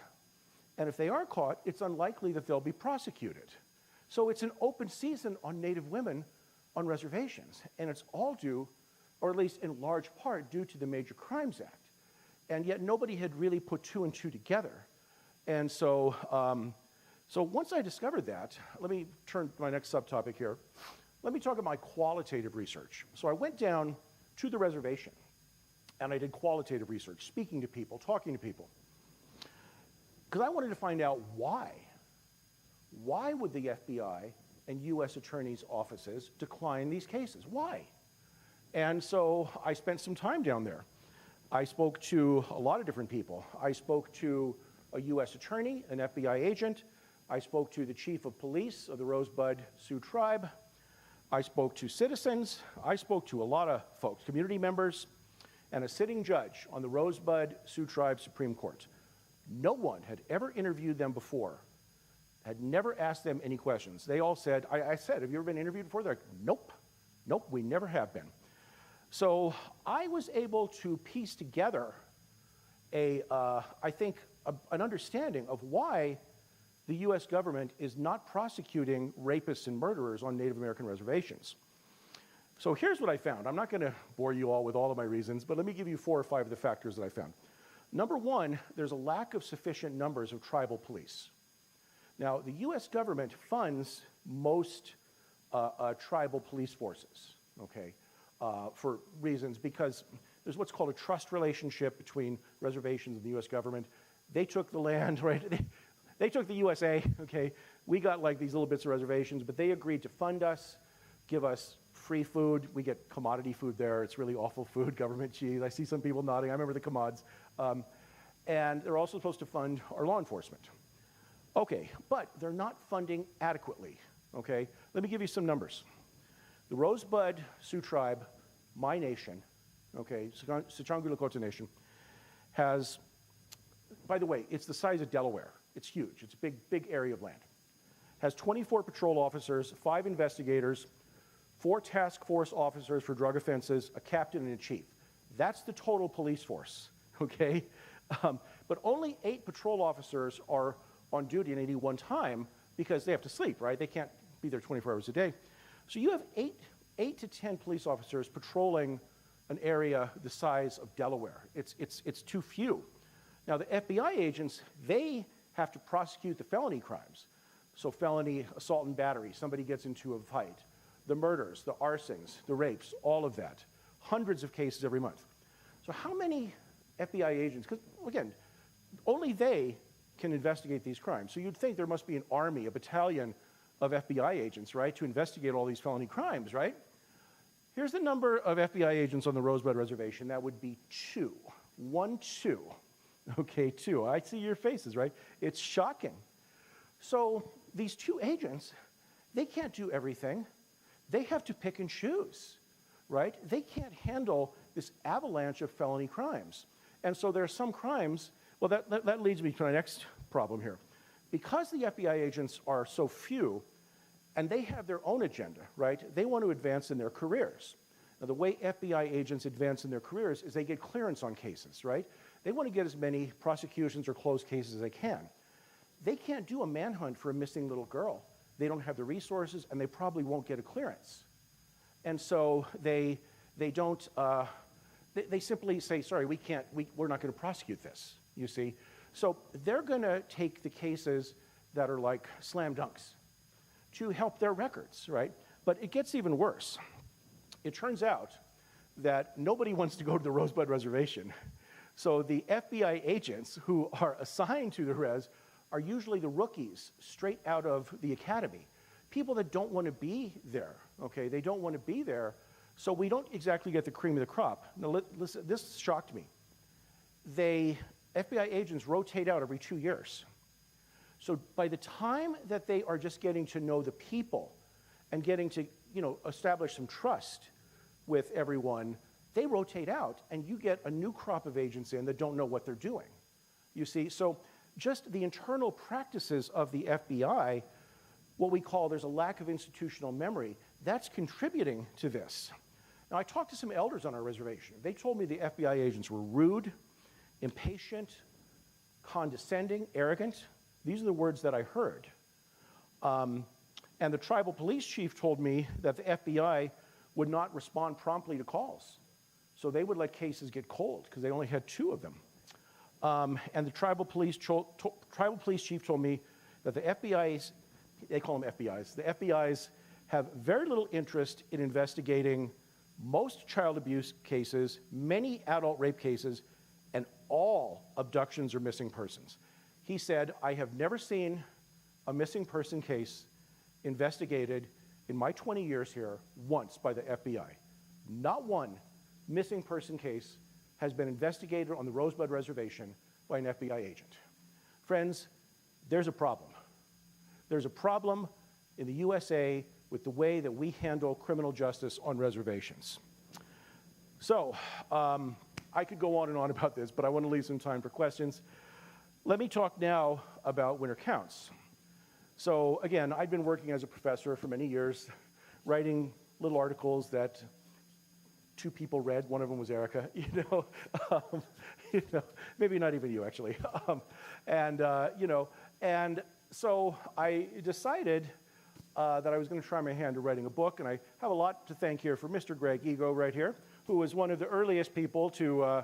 B: and if they are caught, it's unlikely that they'll be prosecuted. So it's an open season on Native women on reservations, and it's all due, or at least in large part, due to the Major Crimes Act. And yet nobody had really put two and two together. And so, so once I discovered that, let me turn to my next subtopic here. Let me talk about my qualitative research. So I went down to the reservation, and I did qualitative research, speaking to people, talking to people. Because I wanted to find out why. Why would the FBI and US attorneys' offices decline these cases? Why? And so I spent some time down there. I spoke to a lot of different people. I spoke to a US attorney, an FBI agent. I spoke to the chief of police of the Rosebud Sioux tribe. I spoke to citizens. I spoke to a lot of folks, community members, and a sitting judge on the Rosebud Sioux tribe Supreme Court. No one had ever interviewed them before, had never asked them any questions. They all said, I said, have you ever been interviewed before? They're like, nope, we never have been. So I was able to piece together I think, an understanding of why the US government is not prosecuting rapists and murderers on Native American reservations. So here's what I found. I'm not going to bore you all with all of my reasons, but let me give you 4 or 5 of the factors that I found. Number one, there's a lack of sufficient numbers of tribal police. Now, the US government funds most tribal police forces, okay? For reasons, because there's what's called a trust relationship between reservations and the US government. They took the land, right? They took the USA, okay? We got like these little bits of reservations, but they agreed to fund us, give us free food. We get commodity food there. It's really awful food, government cheese. I see some people nodding. I remember the commods. And they're also supposed to fund our law enforcement. Okay, but they're not funding adequately, okay? Let me give you some numbers. The Rosebud Sioux tribe, my nation, okay, Sicangu Lakota Nation, has, by the way, it's the size of Delaware. It's huge. It's a big area of land. Has 24 patrol officers, 5 investigators, 4 task force officers for drug offenses, a captain and a chief. That's the total police force, okay? But only 8 patrol officers are on duty at any one time because they have to sleep, right? They can't be there 24 hours a day. So you have 8 to 10 police officers patrolling an area the size of Delaware. It's too few. Now the FBI agents, they have to prosecute the felony crimes. So felony assault and battery, somebody gets into a fight. the murders, the arsons, the rapes, all of that. Hundreds of cases every month. So how many FBI agents, because again, only they can investigate these crimes. So you'd think there must be an army, a battalion of FBI agents, right, to investigate all these felony crimes, right? Here's the number of FBI agents on the Rosebud Reservation. That would be 2. 1, 2. Okay, 2. I see your faces, right? It's shocking. So these 2 agents, they can't do everything. They have to pick and choose, right? They can't handle this avalanche of felony crimes. And so there are some crimes, well, that leads me to my next problem here. Because the FBI agents are so few, and they have their own agenda, right? They want to advance in their careers. Now, the way FBI agents advance in their careers is they get clearance on cases, right? They want to get as many prosecutions or closed cases as they can. They can't do a manhunt for a missing little girl. They don't have the resources, and they probably won't get a clearance. And so they simply say, sorry, we're not going to prosecute this, you see? So they're going to take the cases that are like slam dunks to help their records, right? But it gets even worse. It turns out that nobody wants to go to the Rosebud Reservation. So the FBI agents who are assigned to the res are usually the rookies straight out of the academy. People that don't want to be there, okay? They don't want to be there, so we don't exactly get the cream of the crop. Now, listen, this shocked me. FBI agents rotate out every 2 years. So by the time that they are just getting to know the people and getting to, establish some trust with everyone, they rotate out, and you get a new crop of agents in that don't know what they're doing. You see, so just the internal practices of the FBI, what we call there's a lack of institutional memory, that's contributing to this. Now, I talked to some elders on our reservation. They told me the FBI agents were rude, impatient, condescending, arrogant. These are the words that I heard. And the tribal police chief told me that the FBI would not respond promptly to calls. So they would let cases get cold because they only had 2 of them. And the tribal police chief told me that the FBI's, they call them FBI's, the FBI's have very little interest in investigating most child abuse cases, many adult rape cases, and all abductions or missing persons. He said, I have never seen a missing person case investigated in my 20 years here once by the FBI. Not one missing person case has been investigated on the Rosebud Reservation by an FBI agent. Friends, there's a problem. There's a problem in the USA with the way that we handle criminal justice on reservations. So, I could go on and on about this, but I want to leave some time for questions. Let me talk now about winter counts. So again, I've been working as a professor for many years, writing little articles that 2 people read. One of them was Erica, maybe not even you actually. And so I decided that I was going to try my hand at writing a book, and I have a lot to thank here for Mr. Greg Ego right here, who was one of the earliest people to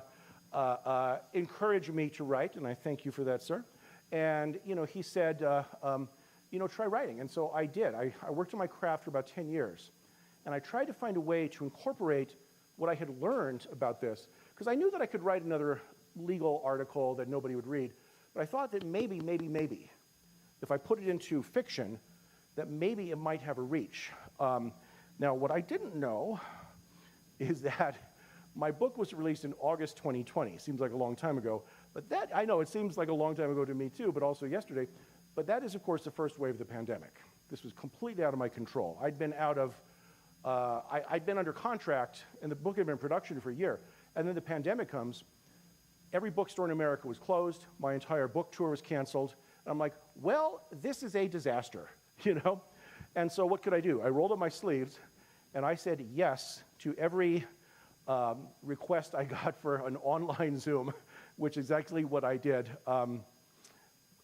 B: encourage me to write, and I thank you for that, sir. And, he said, try writing. And so I did. I worked on my craft for about 10 years. And I tried to find a way to incorporate what I had learned about this, because I knew that I could write another legal article that nobody would read. But I thought that maybe, if I put it into fiction, that maybe it might have a reach. Now, what I didn't know is that my book was released in August 2020. Seems like a long time ago. But that, I know, it seems like a long time ago to me too, but also yesterday. But that is, of course, the first wave of the pandemic. This was completely out of my control. I'd been under contract, and the book had been in production for a year. And then the pandemic comes. Every bookstore in America was closed. My entire book tour was canceled. And I'm like, well, this is a disaster, And so what could I do? I rolled up my sleeves, and I said yes to every request I got for an online Zoom, which is exactly what I did.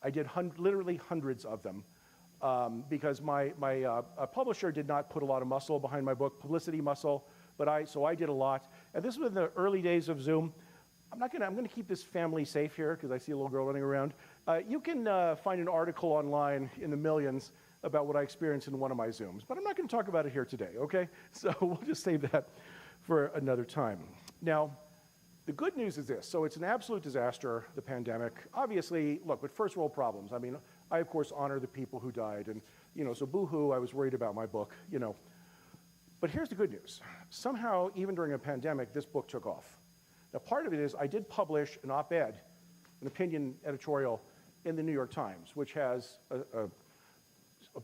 B: I did literally hundreds of them because my publisher did not put a lot of muscle behind my book, publicity muscle, so I did a lot. And this was in the early days of Zoom. I'm going to keep this family safe here because I see a little girl running around. You can find an article online in the millions about what I experienced in one of my Zooms, but I'm not going to talk about it here today, okay? So we'll just save that for another time. Now, the good news is this. So it's an absolute disaster, the pandemic. Obviously, look, with first world problems, I mean, I, of course, honor the people who died. And, so boo-hoo, I was worried about my book, But here's the good news. Somehow, even during a pandemic, this book took off. Now, part of it is I did publish an op-ed, an opinion editorial, in the New York Times, which has a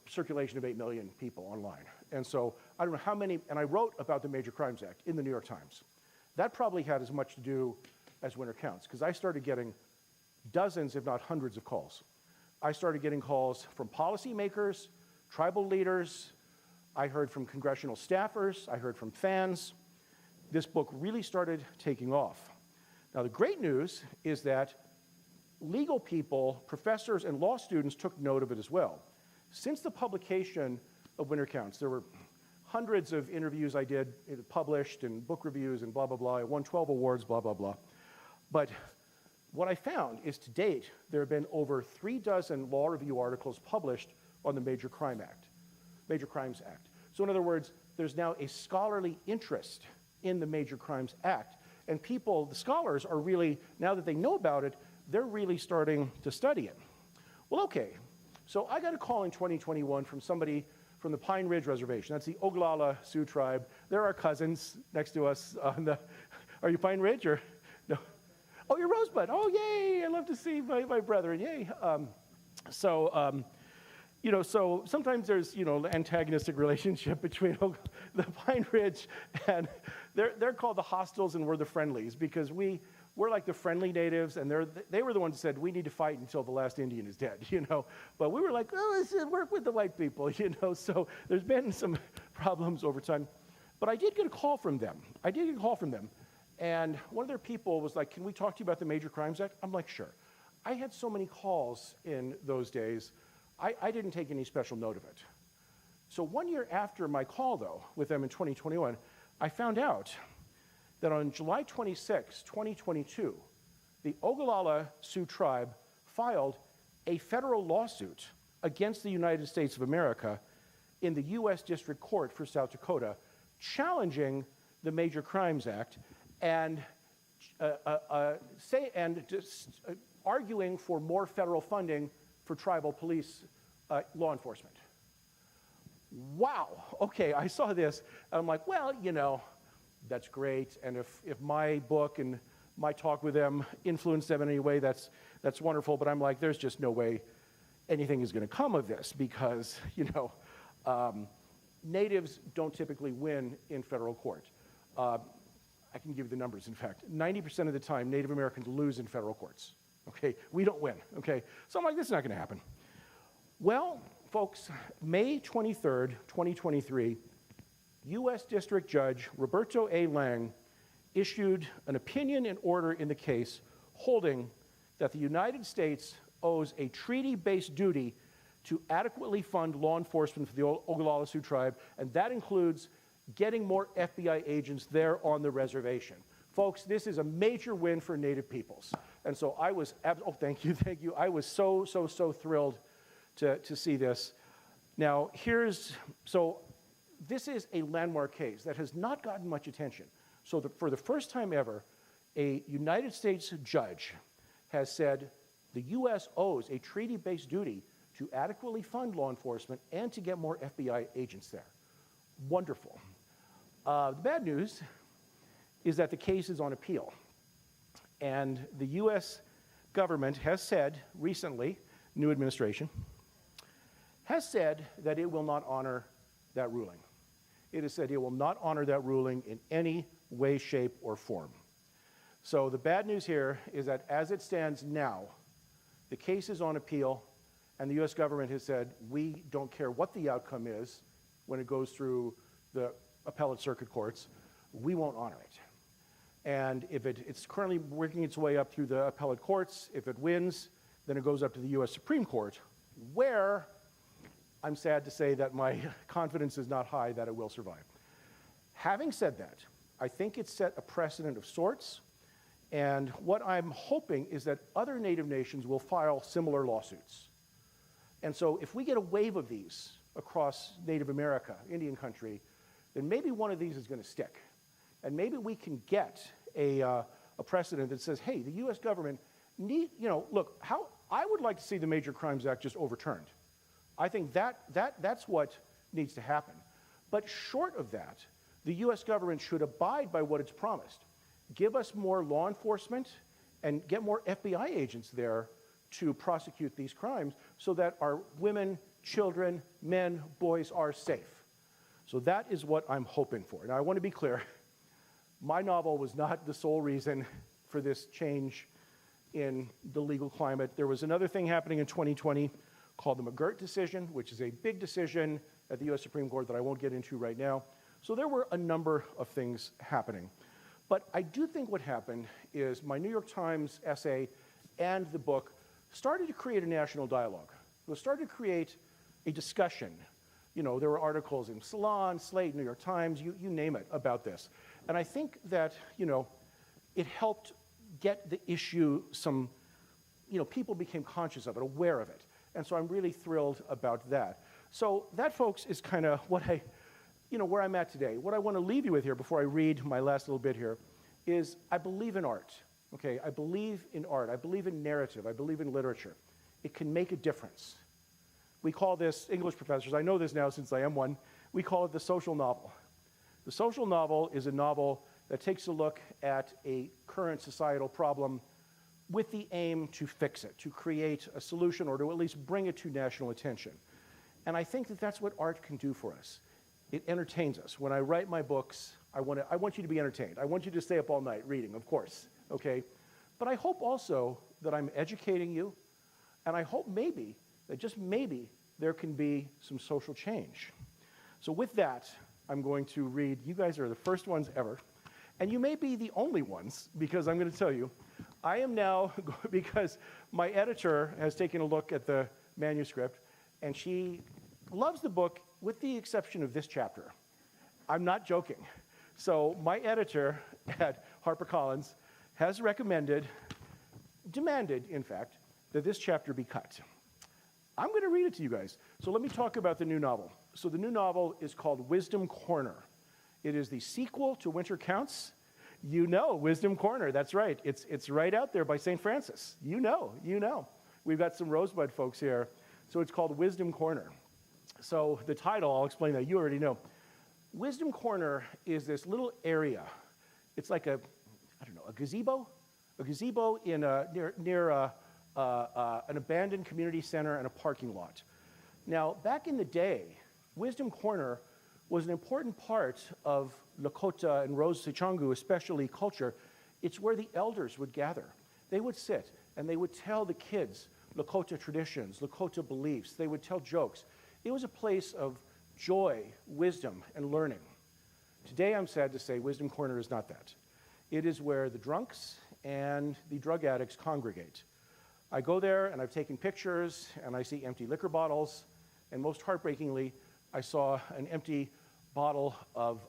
B: circulation of 8 million people online. And so I don't know how many, and I wrote about the Major Crimes Act in the New York Times. That probably had as much to do as winter counts, because I started getting dozens, if not hundreds, of calls. I started getting calls from policymakers, tribal leaders. I heard from congressional staffers. I heard from fans. This book really started taking off. Now, the great news is that legal people, professors, and law students took note of it as well. Since the publication of Winter Counts, there were hundreds of interviews I did, published, and book reviews, and blah, blah, blah. I won 12 awards, blah, blah, blah. But what I found is, to date, there have been over 36 law review articles published on the Major Crimes Act. So in other words, there's now a scholarly interest in the Major Crimes Act. And people, the scholars, are really, now that they know about it, they're really starting to study it. Well, okay. So I got a call in 2021 from somebody from the Pine Ridge Reservation. That's the Oglala Sioux tribe. They're our cousins next to us on the, are you Pine Ridge or no? Oh, you're Rosebud. Oh, yay, I love to see my brethren, yay. So sometimes there's, antagonistic relationship between the Pine Ridge and, they're called the hostiles and we're the friendlies, because we're like the friendly natives, and they were the ones who said, we need to fight until the last Indian is dead, But we were like, oh, let's work with the white people, So there's been some problems over time. But I did get a call from them. And one of their people was like, can we talk to you about the Major Crimes Act? I'm like, sure. I had so many calls in those days, I didn't take any special note of it. So 1 year after my call, though, with them in 2021, I found out that on July 26, 2022, the Oglala Sioux tribe filed a federal lawsuit against the United States of America in the U.S. District Court for South Dakota, challenging the Major Crimes Act and arguing for more federal funding for tribal police law enforcement. Wow, okay, I saw this, and I'm like, well, that's great, and if my book and my talk with them influenced them in any way, that's wonderful, but I'm like, there's just no way anything is going to come of this, because, natives don't typically win in federal court. I can give you the numbers, in fact. 90% of the time, Native Americans lose in federal courts, okay? We don't win, okay? So I'm like, this is not going to happen. Well, folks, May 23rd, 2023, U.S. District Judge Roberto A. Lang issued an opinion and order in the case holding that the United States owes a treaty-based duty to adequately fund law enforcement for the Oglala Sioux tribe, and that includes getting more FBI agents there on the reservation. Folks, this is a major win for Native peoples. And so I was, thank you. I was so thrilled to see this. Now, this is a landmark case that has not gotten much attention. So for the first time ever, a United States judge has said the U.S. owes a treaty-based duty to adequately fund law enforcement and to get more FBI agents there. Wonderful. The bad news is that the case is on appeal. And the U.S. government has said recently, new administration, has said that it will not honor that ruling. It has said it will not honor that ruling in any way, shape, or form. So the bad news here is that as it stands now, the case is on appeal, and the U.S. government has said, we don't care what the outcome is when it goes through the appellate circuit courts, we won't honor it. And if it's currently working its way up through the appellate courts, if it wins, then it goes up to the U.S. Supreme Court, where I'm sad to say that my confidence is not high that it will survive. Having said that, I think it's set a precedent of sorts, and what I'm hoping is that other Native nations will file similar lawsuits. And so if we get a wave of these across Native America, Indian country, then maybe one of these is going to stick. And maybe we can get a precedent that says, hey, the US government look, I would like to see the Major Crimes Act just overturned. I think that's what needs to happen. But short of that, the US government should abide by what it's promised. Give us more law enforcement and get more FBI agents there to prosecute these crimes so that our women, children, men, boys are safe. So that is what I'm hoping for. Now, I want to be clear. My novel was not the sole reason for this change in the legal climate. There was another thing happening in 2020 called the McGirt decision, which is a big decision at the US Supreme Court that I won't get into right now. So there were a number of things happening. But I do think what happened is my New York Times essay and the book started to create a national dialogue. It started to create a discussion. There were articles in Salon, Slate, New York Times, you name it, about this. And I think that, it helped get the issue some, people became conscious of it, aware of it. And so I'm really thrilled about that. So that, folks, is kind of what where I'm at today. What I want to leave you with here before I read my last little bit here is I believe in art, okay? I believe in art. I believe in narrative. I believe in literature. It can make a difference. We call this, English professors, I know this now since I am one, we call it the social novel. The social novel is a novel that takes a look at a current societal problem with the aim to fix it, to create a solution, or to at least bring it to national attention. And I think that that's what art can do for us. It entertains us. When I write my books, I want you to be entertained. I want you to stay up all night reading, of course, okay? But I hope also that I'm educating you, and I hope maybe, that just maybe, there can be some social change. So with that, I'm going to read, you guys are the first ones ever, and you may be the only ones, because I'm going to tell you, I am now, because my editor has taken a look at the manuscript, and she loves the book with the exception of this chapter. I'm not joking. So my editor at HarperCollins has demanded, in fact, that this chapter be cut. I'm going to read it to you guys. So let me talk about the new novel. So the new novel is called Wisdom Corner. It is the sequel to Winter Counts. Wisdom Corner, that's right. It's right out there by St. Francis. You know. We've got some Rosebud folks here. So it's called Wisdom Corner. So the title, I'll explain that. You already know. Wisdom Corner is this little area. It's like a gazebo? A gazebo in near an abandoned community center and a parking lot. Now, back in the day, Wisdom Corner was an important part of Lakota and Sicangu, especially, culture. It's where the elders would gather. They would sit and they would tell the kids Lakota traditions, Lakota beliefs. They would tell jokes. It was a place of joy, wisdom, and learning. Today, I'm sad to say, Wisdom Corner is not that. It is where the drunks and the drug addicts congregate. I go there, and I've taken pictures, and I see empty liquor bottles, and most heartbreakingly, I saw an empty bottle of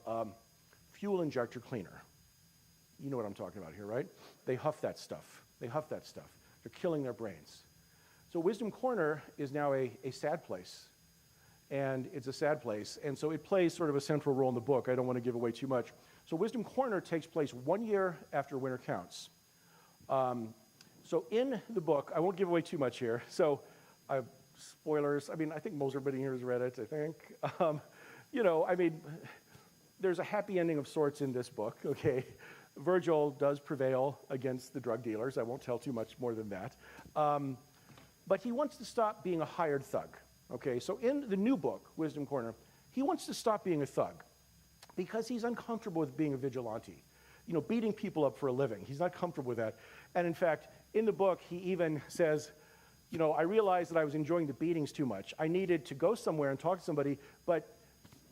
B: fuel injector cleaner. You know what I'm talking about here, right? They huff that stuff. They're killing their brains. So Wisdom Corner is now a sad place. And it's a sad place. And so it plays sort of a central role in the book. I don't want to give away too much. So Wisdom Corner takes place 1 year after Winter Counts. So in the book, I won't give away too much here. So spoilers, I think most everybody here has read it, I think. There's a happy ending of sorts in this book, okay? Virgil does prevail against the drug dealers. I won't tell too much more than that. But he wants to stop being a hired thug. Okay, so in the new book, Wisdom Corner, he wants to stop being a thug because he's uncomfortable with being a vigilante, beating people up for a living. He's not comfortable with that. And in fact, in the book, he even says, I realized that I was enjoying the beatings too much. I needed to go somewhere and talk to somebody, but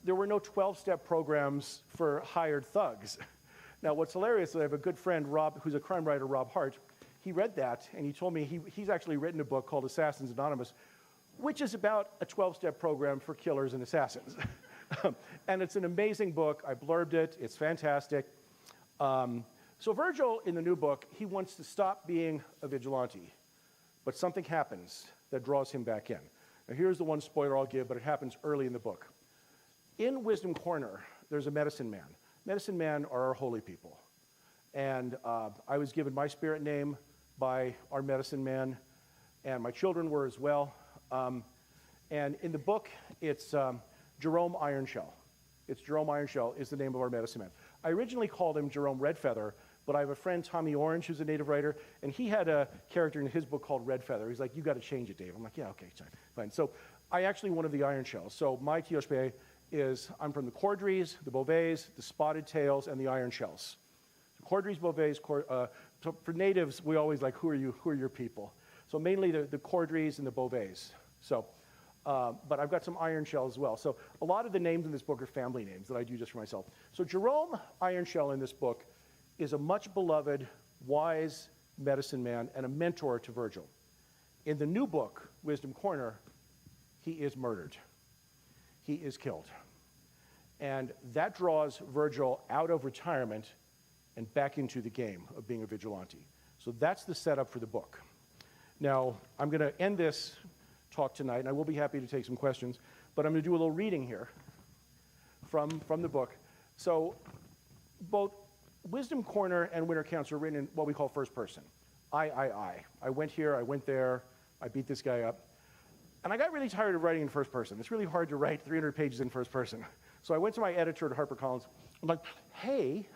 B: there were no 12-step programs for hired thugs. Now, what's hilarious is I have a good friend, Rob, who's a crime writer, Rob Hart. He read that, and he told me he's actually written a book called Assassins Anonymous, which is about a 12-step program for killers and assassins. And it's an amazing book. I blurbed it. It's fantastic. So Virgil, in the new book, he wants to stop being a vigilante. But something happens that draws him back in. Now here's the one spoiler I'll give, but it happens early in the book. In Wisdom Corner, there's a medicine man. Medicine men are our holy people. And I was given my spirit name by our medicine man, and my children were as well. And in the book, it's Jerome Ironshell. It's Jerome Ironshell is the name of our medicine man. I originally called him Jerome Redfeather, but I have a friend, Tommy Orange, who's a native writer, and he had a character in his book called Redfeather. He's like, you got to change it, Dave. I'm like, yeah, okay, fine. So I actually one of the Ironshells. So my Tioshpe is, I'm from the Cordries, the Beauvays, the Spotted Tails, and the Ironshells. So Cordries, Beauvays, so for natives, we always like, who are you? Who are your people? So mainly the Cordries and the Beauvays. So, but I've got some Ironshell as well. So a lot of the names in this book are family names that I do just for myself. So Jerome Ironshell in this book is a much beloved, wise medicine man and a mentor to Virgil. In the new book, Wisdom Corner, he is murdered. He is killed. And that draws Virgil out of retirement and back into the game of being a vigilante. So that's the setup for the book. Now, I'm going to end this talk tonight, and I will be happy to take some questions, but I'm going to do a little reading here from the book. So both Wisdom Corner and Winter Counts are written in what we call first person. I. I went here, I went there, I beat this guy up. And I got really tired of writing in first person. It's really hard to write 300 pages in first person. So I went to my editor at HarperCollins. I'm like, hey,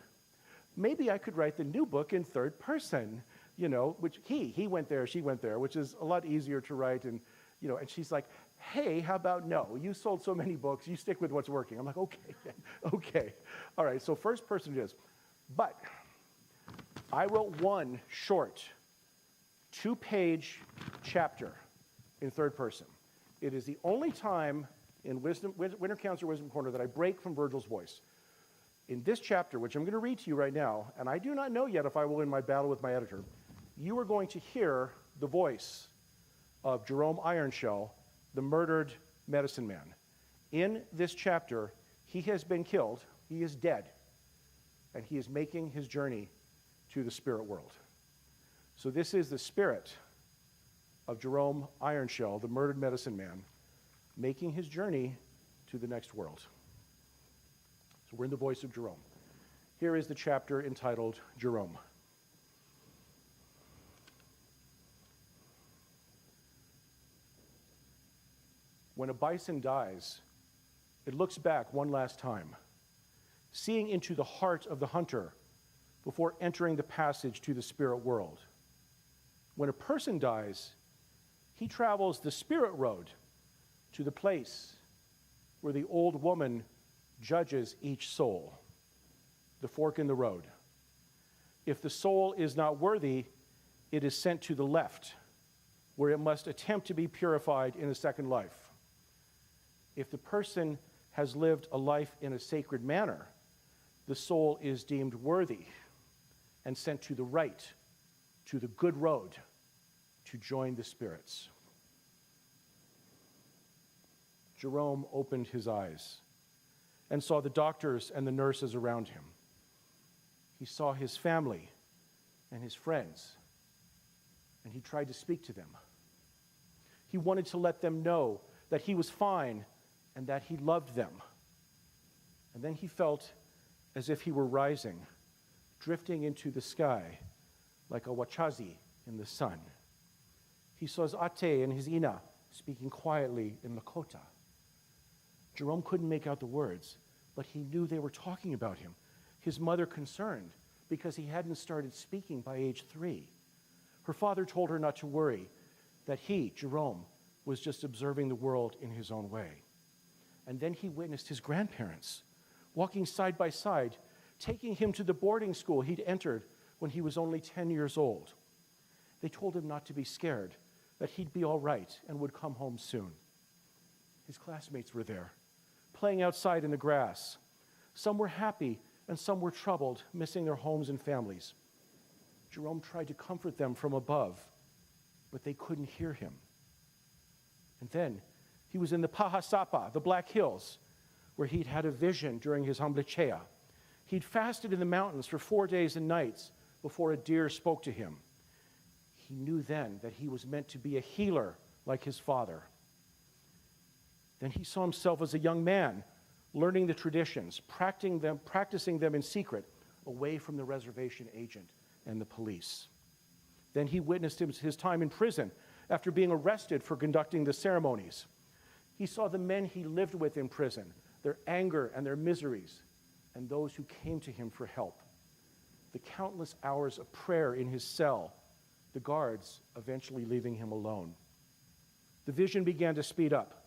B: maybe I could write the new book in third person, you know, which he went there, she went there, which is a lot easier to write. And, you know, and she's like, hey, how about no? You sold so many books, you stick with what's working. I'm like, okay. All right, so first person it is. But I wrote one short, 2-page chapter in third person. It is the only time in Winter Counts or Wisdom Corner that I break from Virgil's voice. In this chapter, which I'm going to read to you right now, and I do not know yet if I will win my battle with my editor, you are going to hear the voice of Jerome Ironshell, the murdered medicine man. In this chapter, he has been killed, he is dead, and he is making his journey to the spirit world. So this is the spirit of Jerome Ironshell, the murdered medicine man, making his journey to the next world. So we're in the voice of Jerome. Here is the chapter entitled Jerome. When a bison dies, it looks back one last time, seeing into the heart of the hunter before entering the passage to the spirit world. When a person dies, he travels the spirit road to the place where the old woman judges each soul, the fork in the road. If the soul is not worthy, it is sent to the left, where it must attempt to be purified in a second life. If the person has lived a life in a sacred manner, the soul is deemed worthy and sent to the right, to the good road, to join the spirits. Jerome opened his eyes and saw the doctors and the nurses around him. He saw his family and his friends, and he tried to speak to them. He wanted to let them know that he was fine and that he loved them. And then he felt as if he were rising, drifting into the sky like a wachazi in the sun. He saw his ate and his ina speaking quietly in Lakota. Jerome couldn't make out the words, but he knew they were talking about him. His mother concerned because he hadn't started speaking by age 3. Her father told her not to worry, that he, Jerome, was just observing the world in his own way. And then he witnessed his grandparents walking side by side, taking him to the boarding school he'd entered when he was only 10 years old. They told him not to be scared, that he'd be all right and would come home soon. His classmates were there, playing outside in the grass. Some were happy and some were troubled, missing their homes and families. Jerome tried to comfort them from above, but they couldn't hear him. And then he was in the Pahasapa, the Black Hills, where he'd had a vision during his hamblechea. He'd fasted in the mountains for 4 days and nights before a deer spoke to him. He knew then that he was meant to be a healer like his father. Then he saw himself as a young man, learning the traditions, practicing them in secret, away from the reservation agent and the police. Then he witnessed his time in prison after being arrested for conducting the ceremonies. He saw the men he lived with in prison, their anger and their miseries, and those who came to him for help. The countless hours of prayer in his cell, the guards eventually leaving him alone. The vision began to speed up.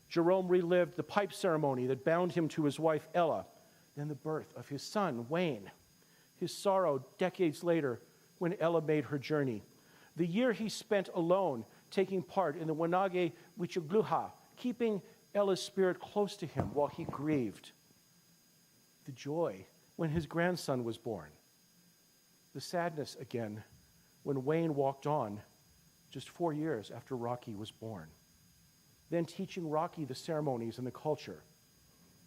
B: Jerome relived the pipe ceremony that bound him to his wife Ella, then the birth of his son Wayne, his sorrow decades later when Ella made her journey, the year he spent alone taking part in the Wanage Wichugluha, keeping Ella's spirit close to him while he grieved, the joy when his grandson was born, the sadness again when Wayne walked on just 4 years after Rocky was born, then teaching Rocky the ceremonies and the culture,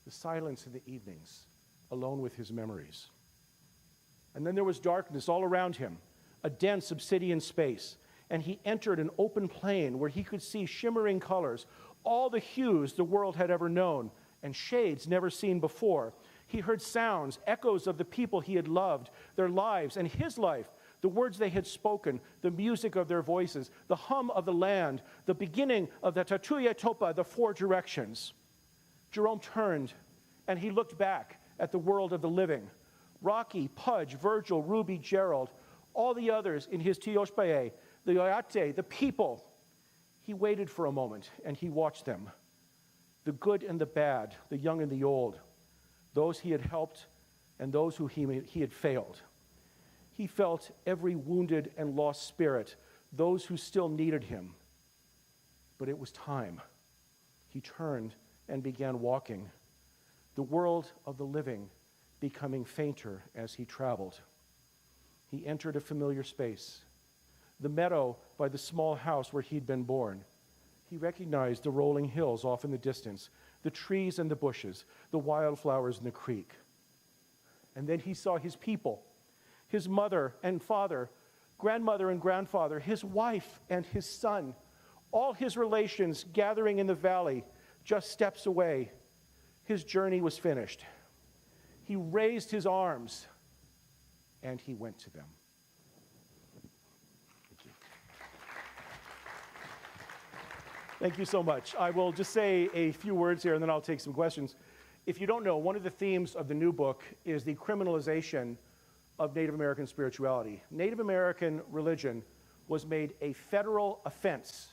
B: the silence in the evenings, alone with his memories. And then there was darkness all around him, a dense obsidian space, and he entered an open plain where he could see shimmering colors, all the hues the world had ever known, and shades never seen before. He heard sounds, echoes of the people he had loved, their lives and his life, the words they had spoken, the music of their voices, the hum of the land, the beginning of the Tatuya Topa, the four directions. Jerome turned and he looked back at the world of the living. Rocky, Pudge, Virgil, Ruby, Gerald, all the others in his Tioshpae, the Oyate, the people. He waited for a moment and he watched them. The good and the bad, the young and the old, those he had helped and those who he had failed. He felt every wounded and lost spirit, those who still needed him. But it was time. He turned and began walking, the world of the living becoming fainter as he traveled. He entered a familiar space, the meadow by the small house where he'd been born. He recognized the rolling hills off in the distance, the trees and the bushes, the wildflowers in the creek. And then he saw his people, his mother and father, grandmother and grandfather, his wife and his son, all his relations gathering in the valley just steps away. His journey was finished. He raised his arms and he went to them. Thank you. Thank you so much. I will just say a few words here and then I'll take some questions. If you don't know, one of the themes of the new book is the criminalization of Native American spirituality. Native American religion was made a federal offense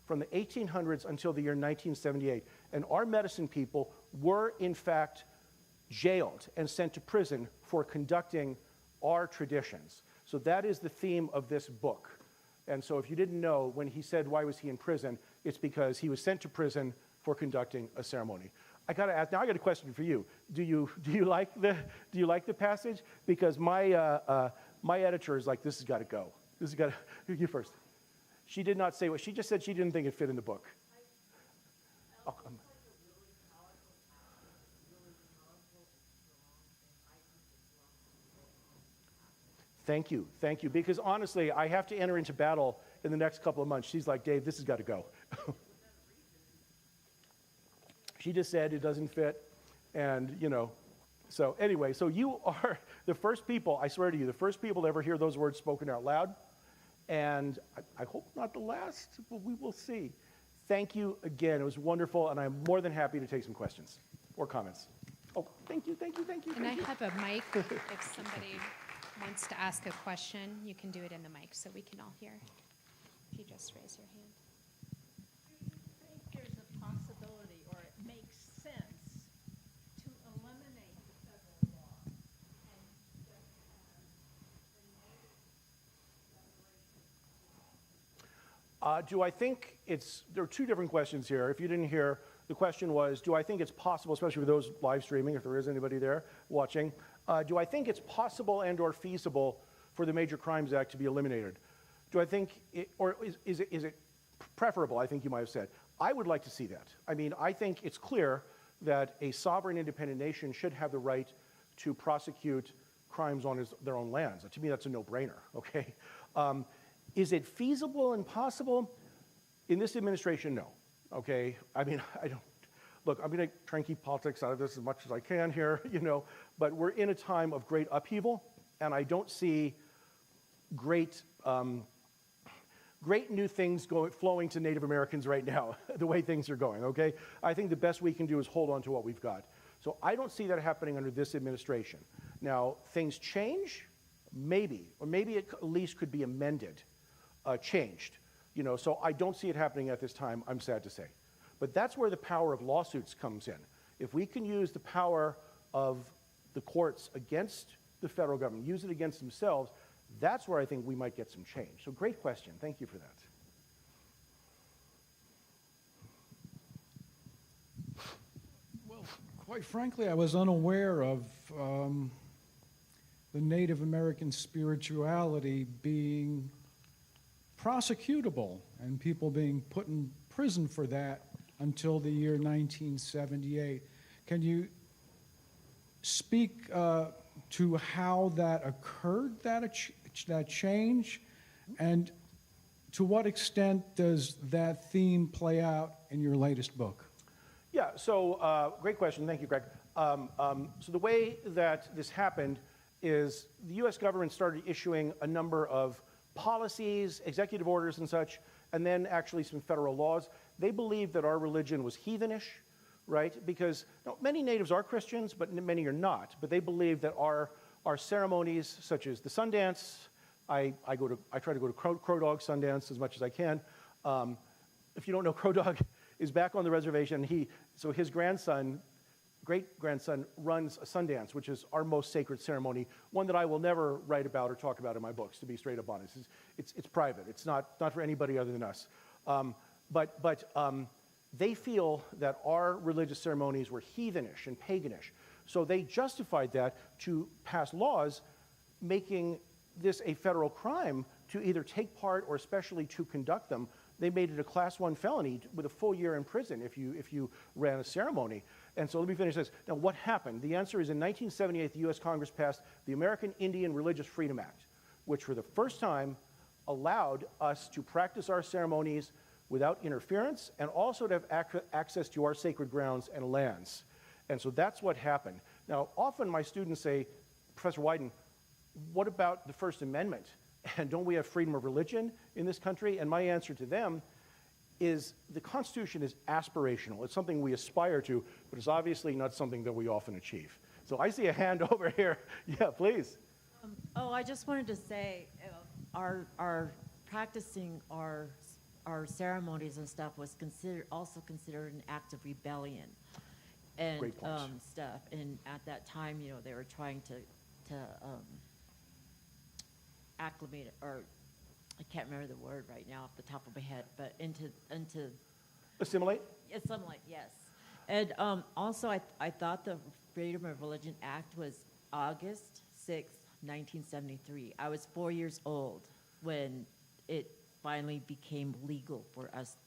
B: from the 1800s until the year 1978. And our medicine people were, in fact, jailed and sent to prison for conducting our traditions. So that is the theme of this book. And so if you didn't know, when he said, why was he in prison, it's because he was sent to prison for conducting a ceremony. I got to ask, now I got a question for you. Do you like the passage? Because my editor is like, this has got to go. This has got to, you first. She did not say what, she just said she didn't think it fit in the book. Thank you, because honestly, I have to enter into battle in the next couple of months. She's like, Dave, this has got to go. She just said it doesn't fit, and so anyway, so you are the first people, I swear to you, the first people to ever hear those words spoken out loud, and I hope not the last, but we will see. Thank you again, it was wonderful, and I'm more than happy to take some questions or comments. Oh, thank you.
A: And I have a mic. If somebody wants to ask a question, you can do it in the mic so we can all hear. If you just raise your hand.
C: Do you think there's a possibility, or it makes sense, to eliminate the federal law and just have the native reservation?
B: Do I think there are two different questions here. If you didn't hear, the question was, do I think it's possible, especially for those live streaming, if there is anybody there watching, do I think it's possible and or feasible for the Major Crimes Act to be eliminated? Do I think, is it preferable, I think you might have said. I would like to see that. I mean, I think it's clear that a sovereign independent nation should have the right to prosecute crimes on their own lands. To me, that's a no-brainer, okay? Is it feasible and possible? In this administration, no. okay? I mean, I don't, look, I'm going to try and keep politics out of this as much as I can here, you know, but we're in a time of great upheaval, and I don't see great new things flowing to Native Americans right now, the way things are going, okay? I think the best we can do is hold on to what we've got. So I don't see that happening under this administration. Now, things change, maybe, or maybe it at least could be amended, changed. You know, so I don't see it happening at this time, I'm sad to say. But that's where the power of lawsuits comes in. If we can use the power of the courts against the federal government, use it against themselves, that's where I think we might get some change. So great question, thank you for that.
D: Well, quite frankly, I was unaware of the Native American spirituality being prosecutable and people being put in prison for that until the year 1978. Can you speak to how that occurred, that change, and to what extent does that theme play out in your latest book?
B: Yeah, so great question, thank you, Greg. So the way that this happened is the US government started issuing a number of policies, executive orders and such, and then actually some federal laws. They believed that our religion was heathenish, right? Because many natives are Christians, but many are not. But they believe that our ceremonies, such as the Sundance, I try to go to Crow Dog Sundance as much as I can. If you don't know, Crow Dog is back on the reservation. So his grandson, great-grandson, runs a Sundance, which is our most sacred ceremony, one that I will never write about or talk about in my books, to be straight up honest. It's private. It's not for anybody other than us. But they feel that our religious ceremonies were heathenish and paganish. So they justified that to pass laws making this a federal crime to either take part or especially to conduct them. They made it a Class 1 felony with a full year in prison if you ran a ceremony. And so let me finish this. Now, what happened? The answer is in 1978, the U.S. Congress passed the American Indian Religious Freedom Act, which for the first time allowed us to practice our ceremonies without interference and also to have access to our sacred grounds and lands. And so that's what happened. Now, often my students say, Professor Weiden, what about the First Amendment? And don't we have freedom of religion in this country? And my answer to them is the Constitution is aspirational. It's something we aspire to, but it's obviously not something that we often achieve. So I see a hand over here. Yeah, please.
E: I just wanted to say, our practicing our ceremonies and stuff was also considered an act of rebellion, and
B: Great point.
E: Stuff. And at that time, they were trying to acclimate, or I can't remember the word right now off the top of my head, but into
B: Assimilate?
E: Assimilate, yes. And also, I thought the Freedom of Religion Act was August 6th, 1973. I was 4 years old when it finally became legal for us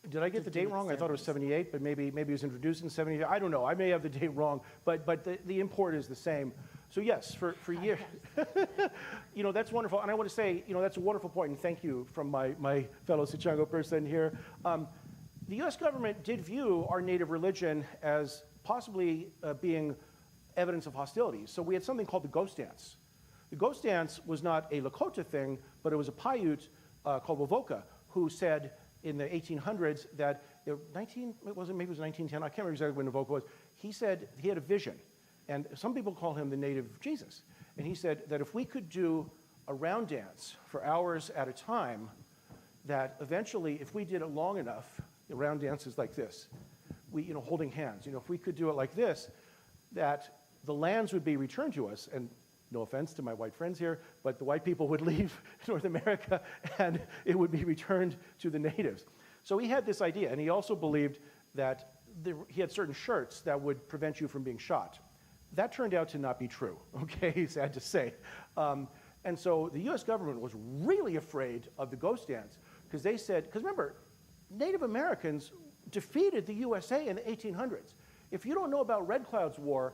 B: Did I get the date wrong? I thought it was 78, but maybe it was introduced in 78. I don't know. I may have the date wrong, but the import is the same. So yes, for years, that's wonderful. And I want to say, that's a wonderful point, and thank you from my fellow Sicangu person here. The U.S. government did view our native religion as possibly being evidence of hostility. So we had something called the ghost dance. The ghost dance was not a Lakota thing, but it was a Paiute called Wovoka, who said in the 1800s that maybe it was 1910, I can't remember exactly when Wovoka was. He said he had a vision, and some people call him the native Jesus. And he said that if we could do a round dance for hours at a time, that eventually, if we did it long enough, the round dance is like this, holding hands. If we could do it like this, that the lands would be returned to us. And no offense to my white friends here, but the white people would leave North America and it would be returned to the natives. So he had this idea, and he also believed that he had certain shirts that would prevent you from being shot. That turned out to not be true, okay, sad to say. And so the US government was really afraid of the ghost dance because they said, because remember, Native Americans defeated the USA in the 1800s. If you don't know about Red Cloud's War,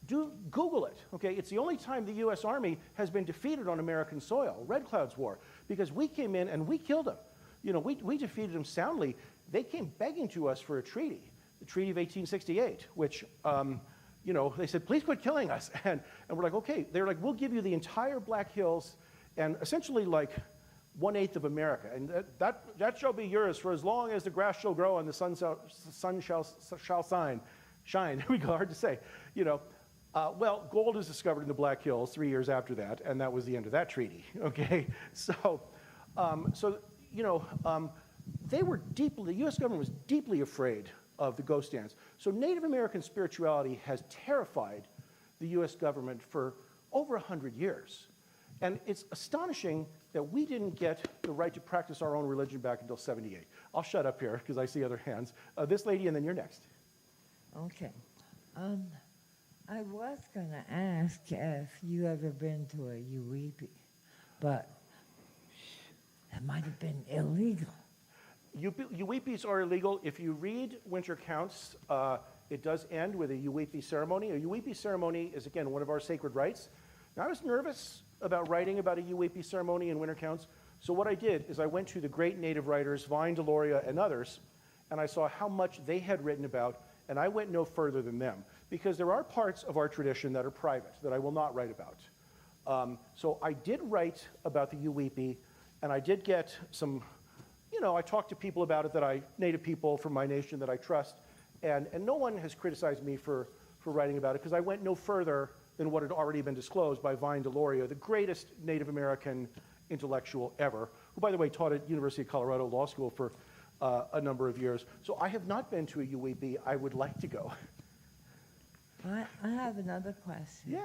B: do Google it, okay? It's the only time the U.S. Army has been defeated on American soil, Red Cloud's War, because we came in and we killed them. We defeated them soundly. they came begging to us for a treaty, the Treaty of 1868, which, they said, please quit killing us. And we're like, okay. They're like, we'll give you the entire Black Hills and essentially like 1/8 of America. And that shall be yours for as long as the grass shall grow and the sun shall shine. There we go, hard to say. Well, gold is discovered in the Black Hills 3 years after that, and that was the end of that treaty, okay? They were the U.S. government was deeply afraid of the ghost dance. So Native American spirituality has terrified the U.S. government for over 100 years. And it's astonishing that we didn't get the right to practice our own religion back until 78. I'll shut up here because I see other hands. This lady, and then you're next.
F: Okay. I was going to ask if you ever been to a UEP, but it might have been illegal.
B: UEPs are illegal. If you read Winter Counts, it does end with a UEP ceremony. A UEP ceremony is, again, one of our sacred rites. Now, I was nervous about writing about a UEP ceremony in Winter Counts, so what I did is I went to the great Native writers, Vine, Deloria, and others, and I saw how much they had written about, and I went no further than them, because there are parts of our tradition that are private, that I will not write about. So I did write about the UEP, and I did get some, I talked to people about it Native people from my nation that I trust, and no one has criticized me for writing about it, because I went no further than what had already been disclosed by Vine Deloria, the greatest Native American intellectual ever, who, by the way, taught at University of Colorado Law School for a number of years. So I have not been to a UEP. I would like to go.
F: I have another question.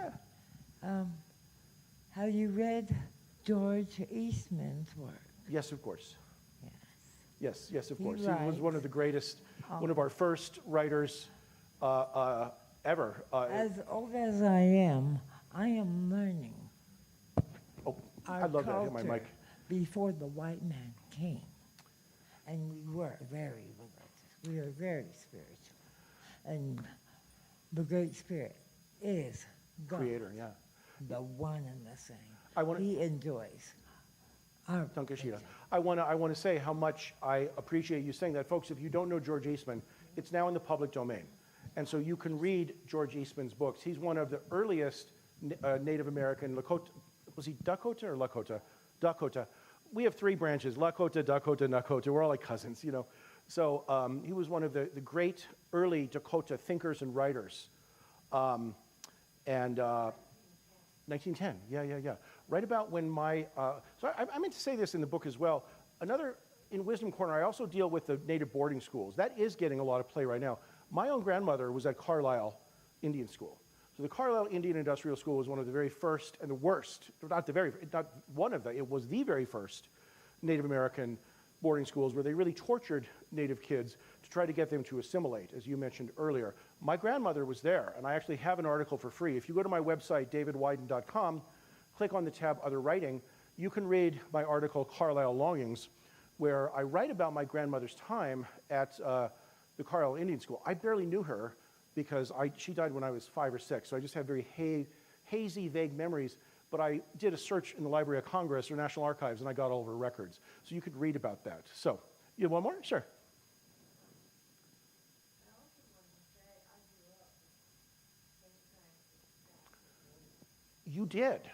B: Yeah.
F: Have you read George Eastman's work?
B: Yes, of course.
F: Yes.
B: Yes, of
F: He
B: course. He was one of the greatest, one of our first writers ever.
F: As old as I am learning
B: I
F: our
B: love that. Hit my
F: culture
B: mic.
F: before the white man came. And we were very religious. We were very spiritual. And the Great Spirit is God,
B: Creator, yeah.
F: the one and the same. He enjoys our
B: Tankashita.
F: religion.
B: I want to say how much I appreciate you saying that. Folks, if you don't know George Eastman, it's now in the public domain. And so you can read George Eastman's books. He's one of the earliest Native American Lakota. Was he Dakota or Lakota? Dakota. We have three branches: Lakota, Dakota, Nakota. We're all like cousins, So he was one of the great early Dakota thinkers and writers. 1910, yeah. Right about when so I meant to say this in the book as well. In Wisdom Corner, I also deal with the Native boarding schools. That is getting a lot of play right now. My own grandmother was at Carlisle Indian School. So the Carlisle Indian Industrial School was one of the very first and the worst, not one of the, it was the very first Native American boarding schools where they really tortured Native kids to try to get them to assimilate, as you mentioned earlier. My grandmother was there, and I actually have an article for free. If you go to my website, davidweiden.com, click on the tab Other Writing, you can read my article, Carlisle Longings, where I write about my grandmother's time at the Carlisle Indian School. I barely knew her because she died when I was 5 or 6, so I just have very hazy, vague memories. But I did a search in the Library of Congress or National Archives, and I got all of her records. So you could read about that. So, you have one more? Sure. You did.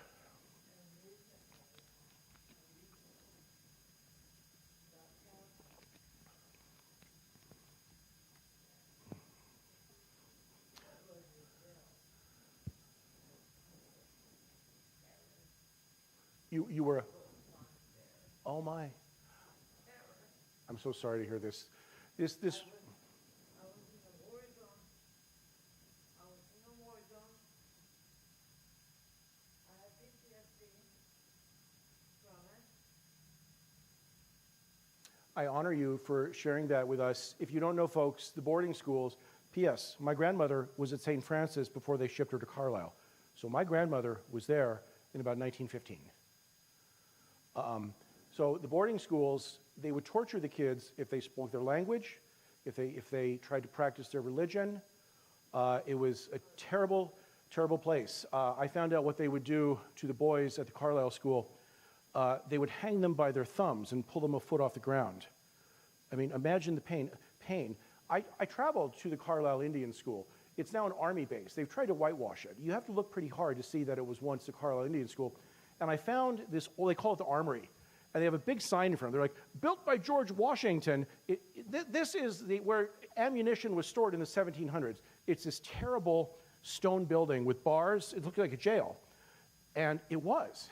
B: You were, oh my. I'm so sorry to hear this.
F: I was in a war zone. I was in a war zone. I had PTSD from it.
B: I honor you for sharing that with us. If you don't know, folks, the boarding schools, P.S., my grandmother was at St. Francis before they shipped her to Carlisle. So my grandmother was there in about 1915. So the boarding schools, they would torture the kids if they spoke their language, if they tried to practice their religion. It was a terrible, terrible place. I found out what they would do to the boys at the Carlisle school. They would hang them by their thumbs and pull them a foot off the ground. I mean, imagine the pain. I traveled to the Carlisle Indian School. It's now an Army base. They've tried to whitewash it. You have to look pretty hard to see that it was once the Carlisle Indian School. And I found this, well, they call it the Armory. And they have a big sign in front. They're like, built by George Washington. This is where ammunition was stored in the 1700s. It's this terrible stone building with bars. It looked like a jail. And it was.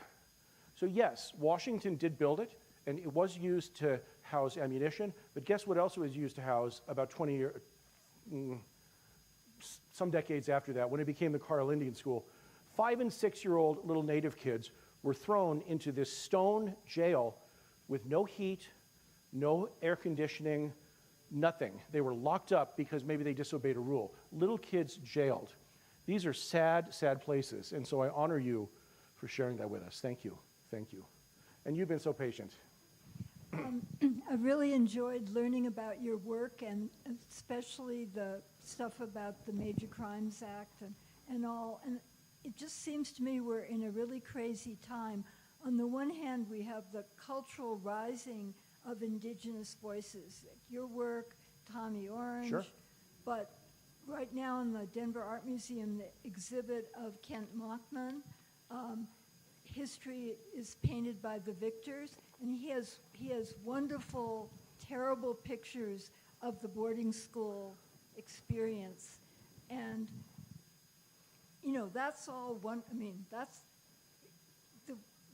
B: So yes, Washington did build it, and it was used to house ammunition. But guess what else it was used to house about 20 years, some decades after that, when it became the Carlisle Indian School? 5- and 6-year-old little native kids were thrown into this stone jail with no heat, no air conditioning, nothing. They were locked up because maybe they disobeyed a rule. Little kids jailed. These are sad, sad places, and so I honor you for sharing that with us. Thank you. Thank you. And you've been so patient.
G: I really enjoyed learning about your work, and especially the stuff about the Major Crimes Act and all. And it just seems to me we're in a really crazy time. On the one hand, we have the cultural rising of indigenous voices, like your work, Tommy Orange.
B: Sure.
G: But right now in the Denver Art Museum, the exhibit of Kent Mockman, history is painted by the victors, and he has wonderful, terrible pictures of the boarding school experience. And that's all one, that's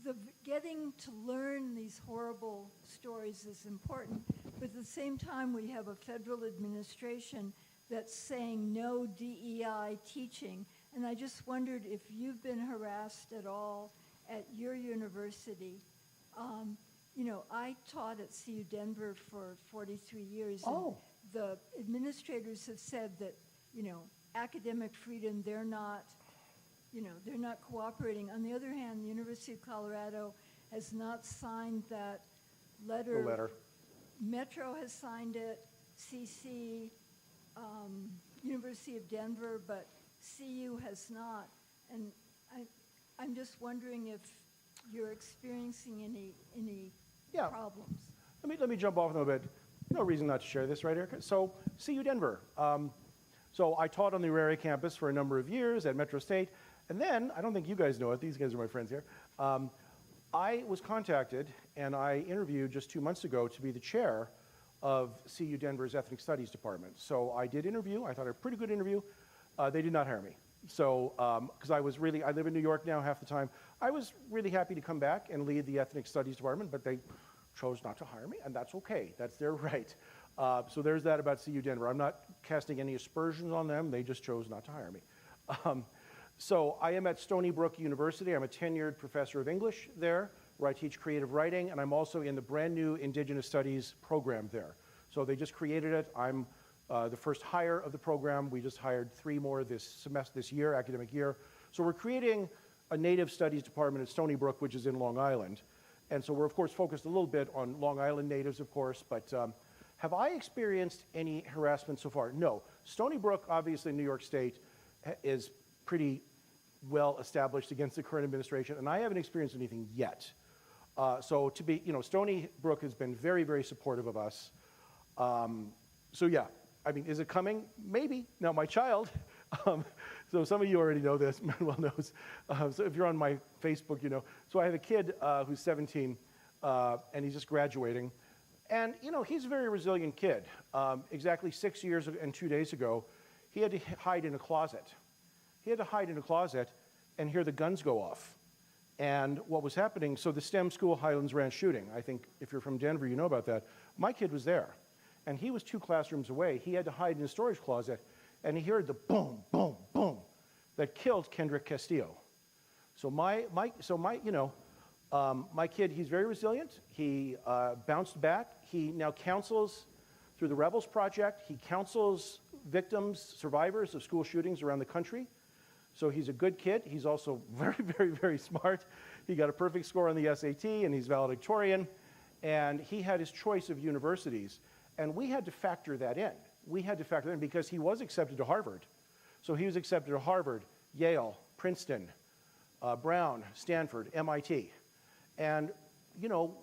G: the getting to learn these horrible stories is important, but at the same time we have a federal administration that's saying no DEI teaching, and I just wondered if you've been harassed at all at your university. I taught at CU Denver for 43 years, and the administrators have said that, academic freedom, they're not cooperating. On the other hand, the University of Colorado has not signed that letter.
B: The letter.
G: Metro has signed it, CC, University of Denver, but CU has not. And I'm just wondering if you're experiencing any problems.
B: Let me jump off a little bit. No reason not to share this, right, Erica? So, CU Denver. So I taught on the Auraria campus for a number of years at Metro State. And then, I don't think you guys know it, these guys are my friends here. I was contacted and I interviewed just 2 months ago to be the chair of CU Denver's Ethnic Studies Department. So I did interview, I thought a pretty good interview. They did not hire me. So, because I live in New York now half the time. I was really happy to come back and lead the Ethnic Studies Department, but they chose not to hire me, and that's okay, that's their right. So there's that about CU Denver. I'm not casting any aspersions on them, they just chose not to hire me. So I am at Stony Brook University. I'm a tenured professor of English there, where I teach creative writing, and I'm also in the brand new Indigenous Studies program there. So they just created it. I'm the first hire of the program. We just hired 3 more this year, academic year. So we're creating a Native Studies department at Stony Brook, which is in Long Island. And so we're, of course, focused a little bit on Long Island natives, of course, but have I experienced any harassment so far? No. Stony Brook, obviously, in New York State, is pretty well established against the current administration, and I haven't experienced anything yet. So to be, Stony Brook has been very, very supportive of us. So yeah, is it coming? Maybe. Now, my child, so some of you already know this, Manuel knows. So if you're on my Facebook, you know. So I have a kid who's 17, and he's just graduating. And, he's a very resilient kid. Exactly 6 years and 2 days ago, he had to hide in a closet. He had to hide in a closet and hear the guns go off. And what was happening, so the STEM school Highlands Ranch shooting, I think if you're from Denver, you know about that. My kid was there, and he was 2 classrooms away. He had to hide in a storage closet, and he heard the boom, boom, boom that killed Kendrick Castillo. So my kid, he's very resilient. He bounced back. He now counsels through the Rebels Project. He counsels victims, survivors of school shootings around the country. So he's a good kid. He's also very, very, very smart. He got a perfect score on the SAT, and he's valedictorian. And he had his choice of universities. And we had to factor that in. We had to factor that in because he was accepted to Harvard. So he was accepted to Harvard, Yale, Princeton, Brown, Stanford, MIT. And,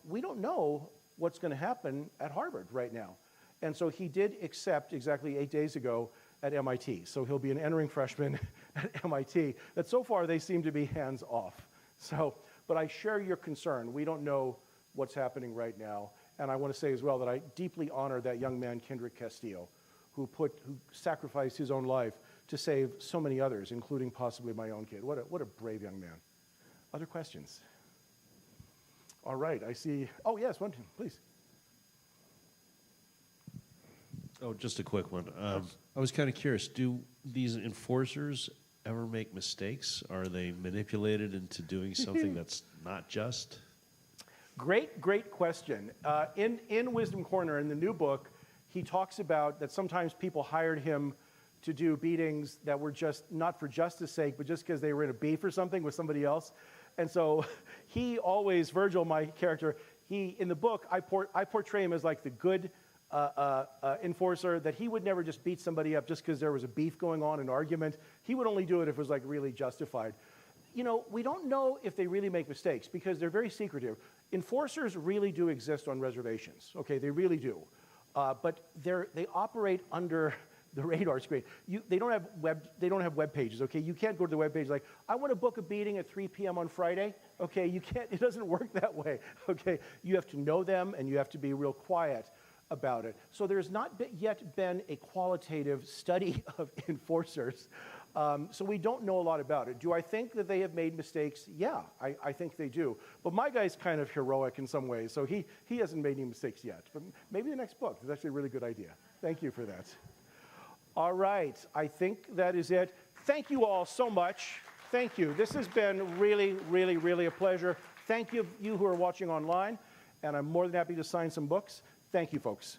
B: we don't know what's going to happen at Harvard right now. And so he did accept exactly 8 days ago at MIT. So he'll be an entering freshman at MIT. That so far they seem to be hands off. So, but I share your concern. We don't know what's happening right now. And I want to say as well that I deeply honor that young man, Kendrick Castillo, who sacrificed his own life to save so many others, including possibly my own kid. What a brave young man. Other questions? All right, I see. Oh, yes, one, please.
H: Oh, just a quick one. I was kind of curious, do these enforcers ever make mistakes? Are they manipulated into doing something that's not just?
B: Great question. In Wisdom Corner, in the new book, he talks about that sometimes people hired him to do beatings that were just not for justice sake, but just because they were in a beef or something with somebody else. And so he always, Virgil, my character, in the book, I portray him as like the good enforcer, that he would never just beat somebody up just because there was a beef going on, an argument. He would only do it if it was like really justified. You know, we don't know if they really make mistakes because they're very secretive. Enforcers really do exist on reservations, okay? They really do. But they operate under the radar screen. They don't have web pages, okay? You can't go to the web page like, I want to book a beating at 3 p.m. on Friday. Okay, you can't, it doesn't work that way, okay? You have to know them and you have to be real quiet about it. So there's not yet been a qualitative study of enforcers. So we don't know a lot about it. Do I think that they have made mistakes? Yeah, I think they do. But my guy's kind of heroic in some ways, so he hasn't made any mistakes yet. But maybe the next book is actually a really good idea. Thank you for that. All right, I think that is it. Thank you all so much. Thank you. This has been really, really, really a pleasure. Thank you who are watching online, and I'm more than happy to sign some books. Thank you, folks.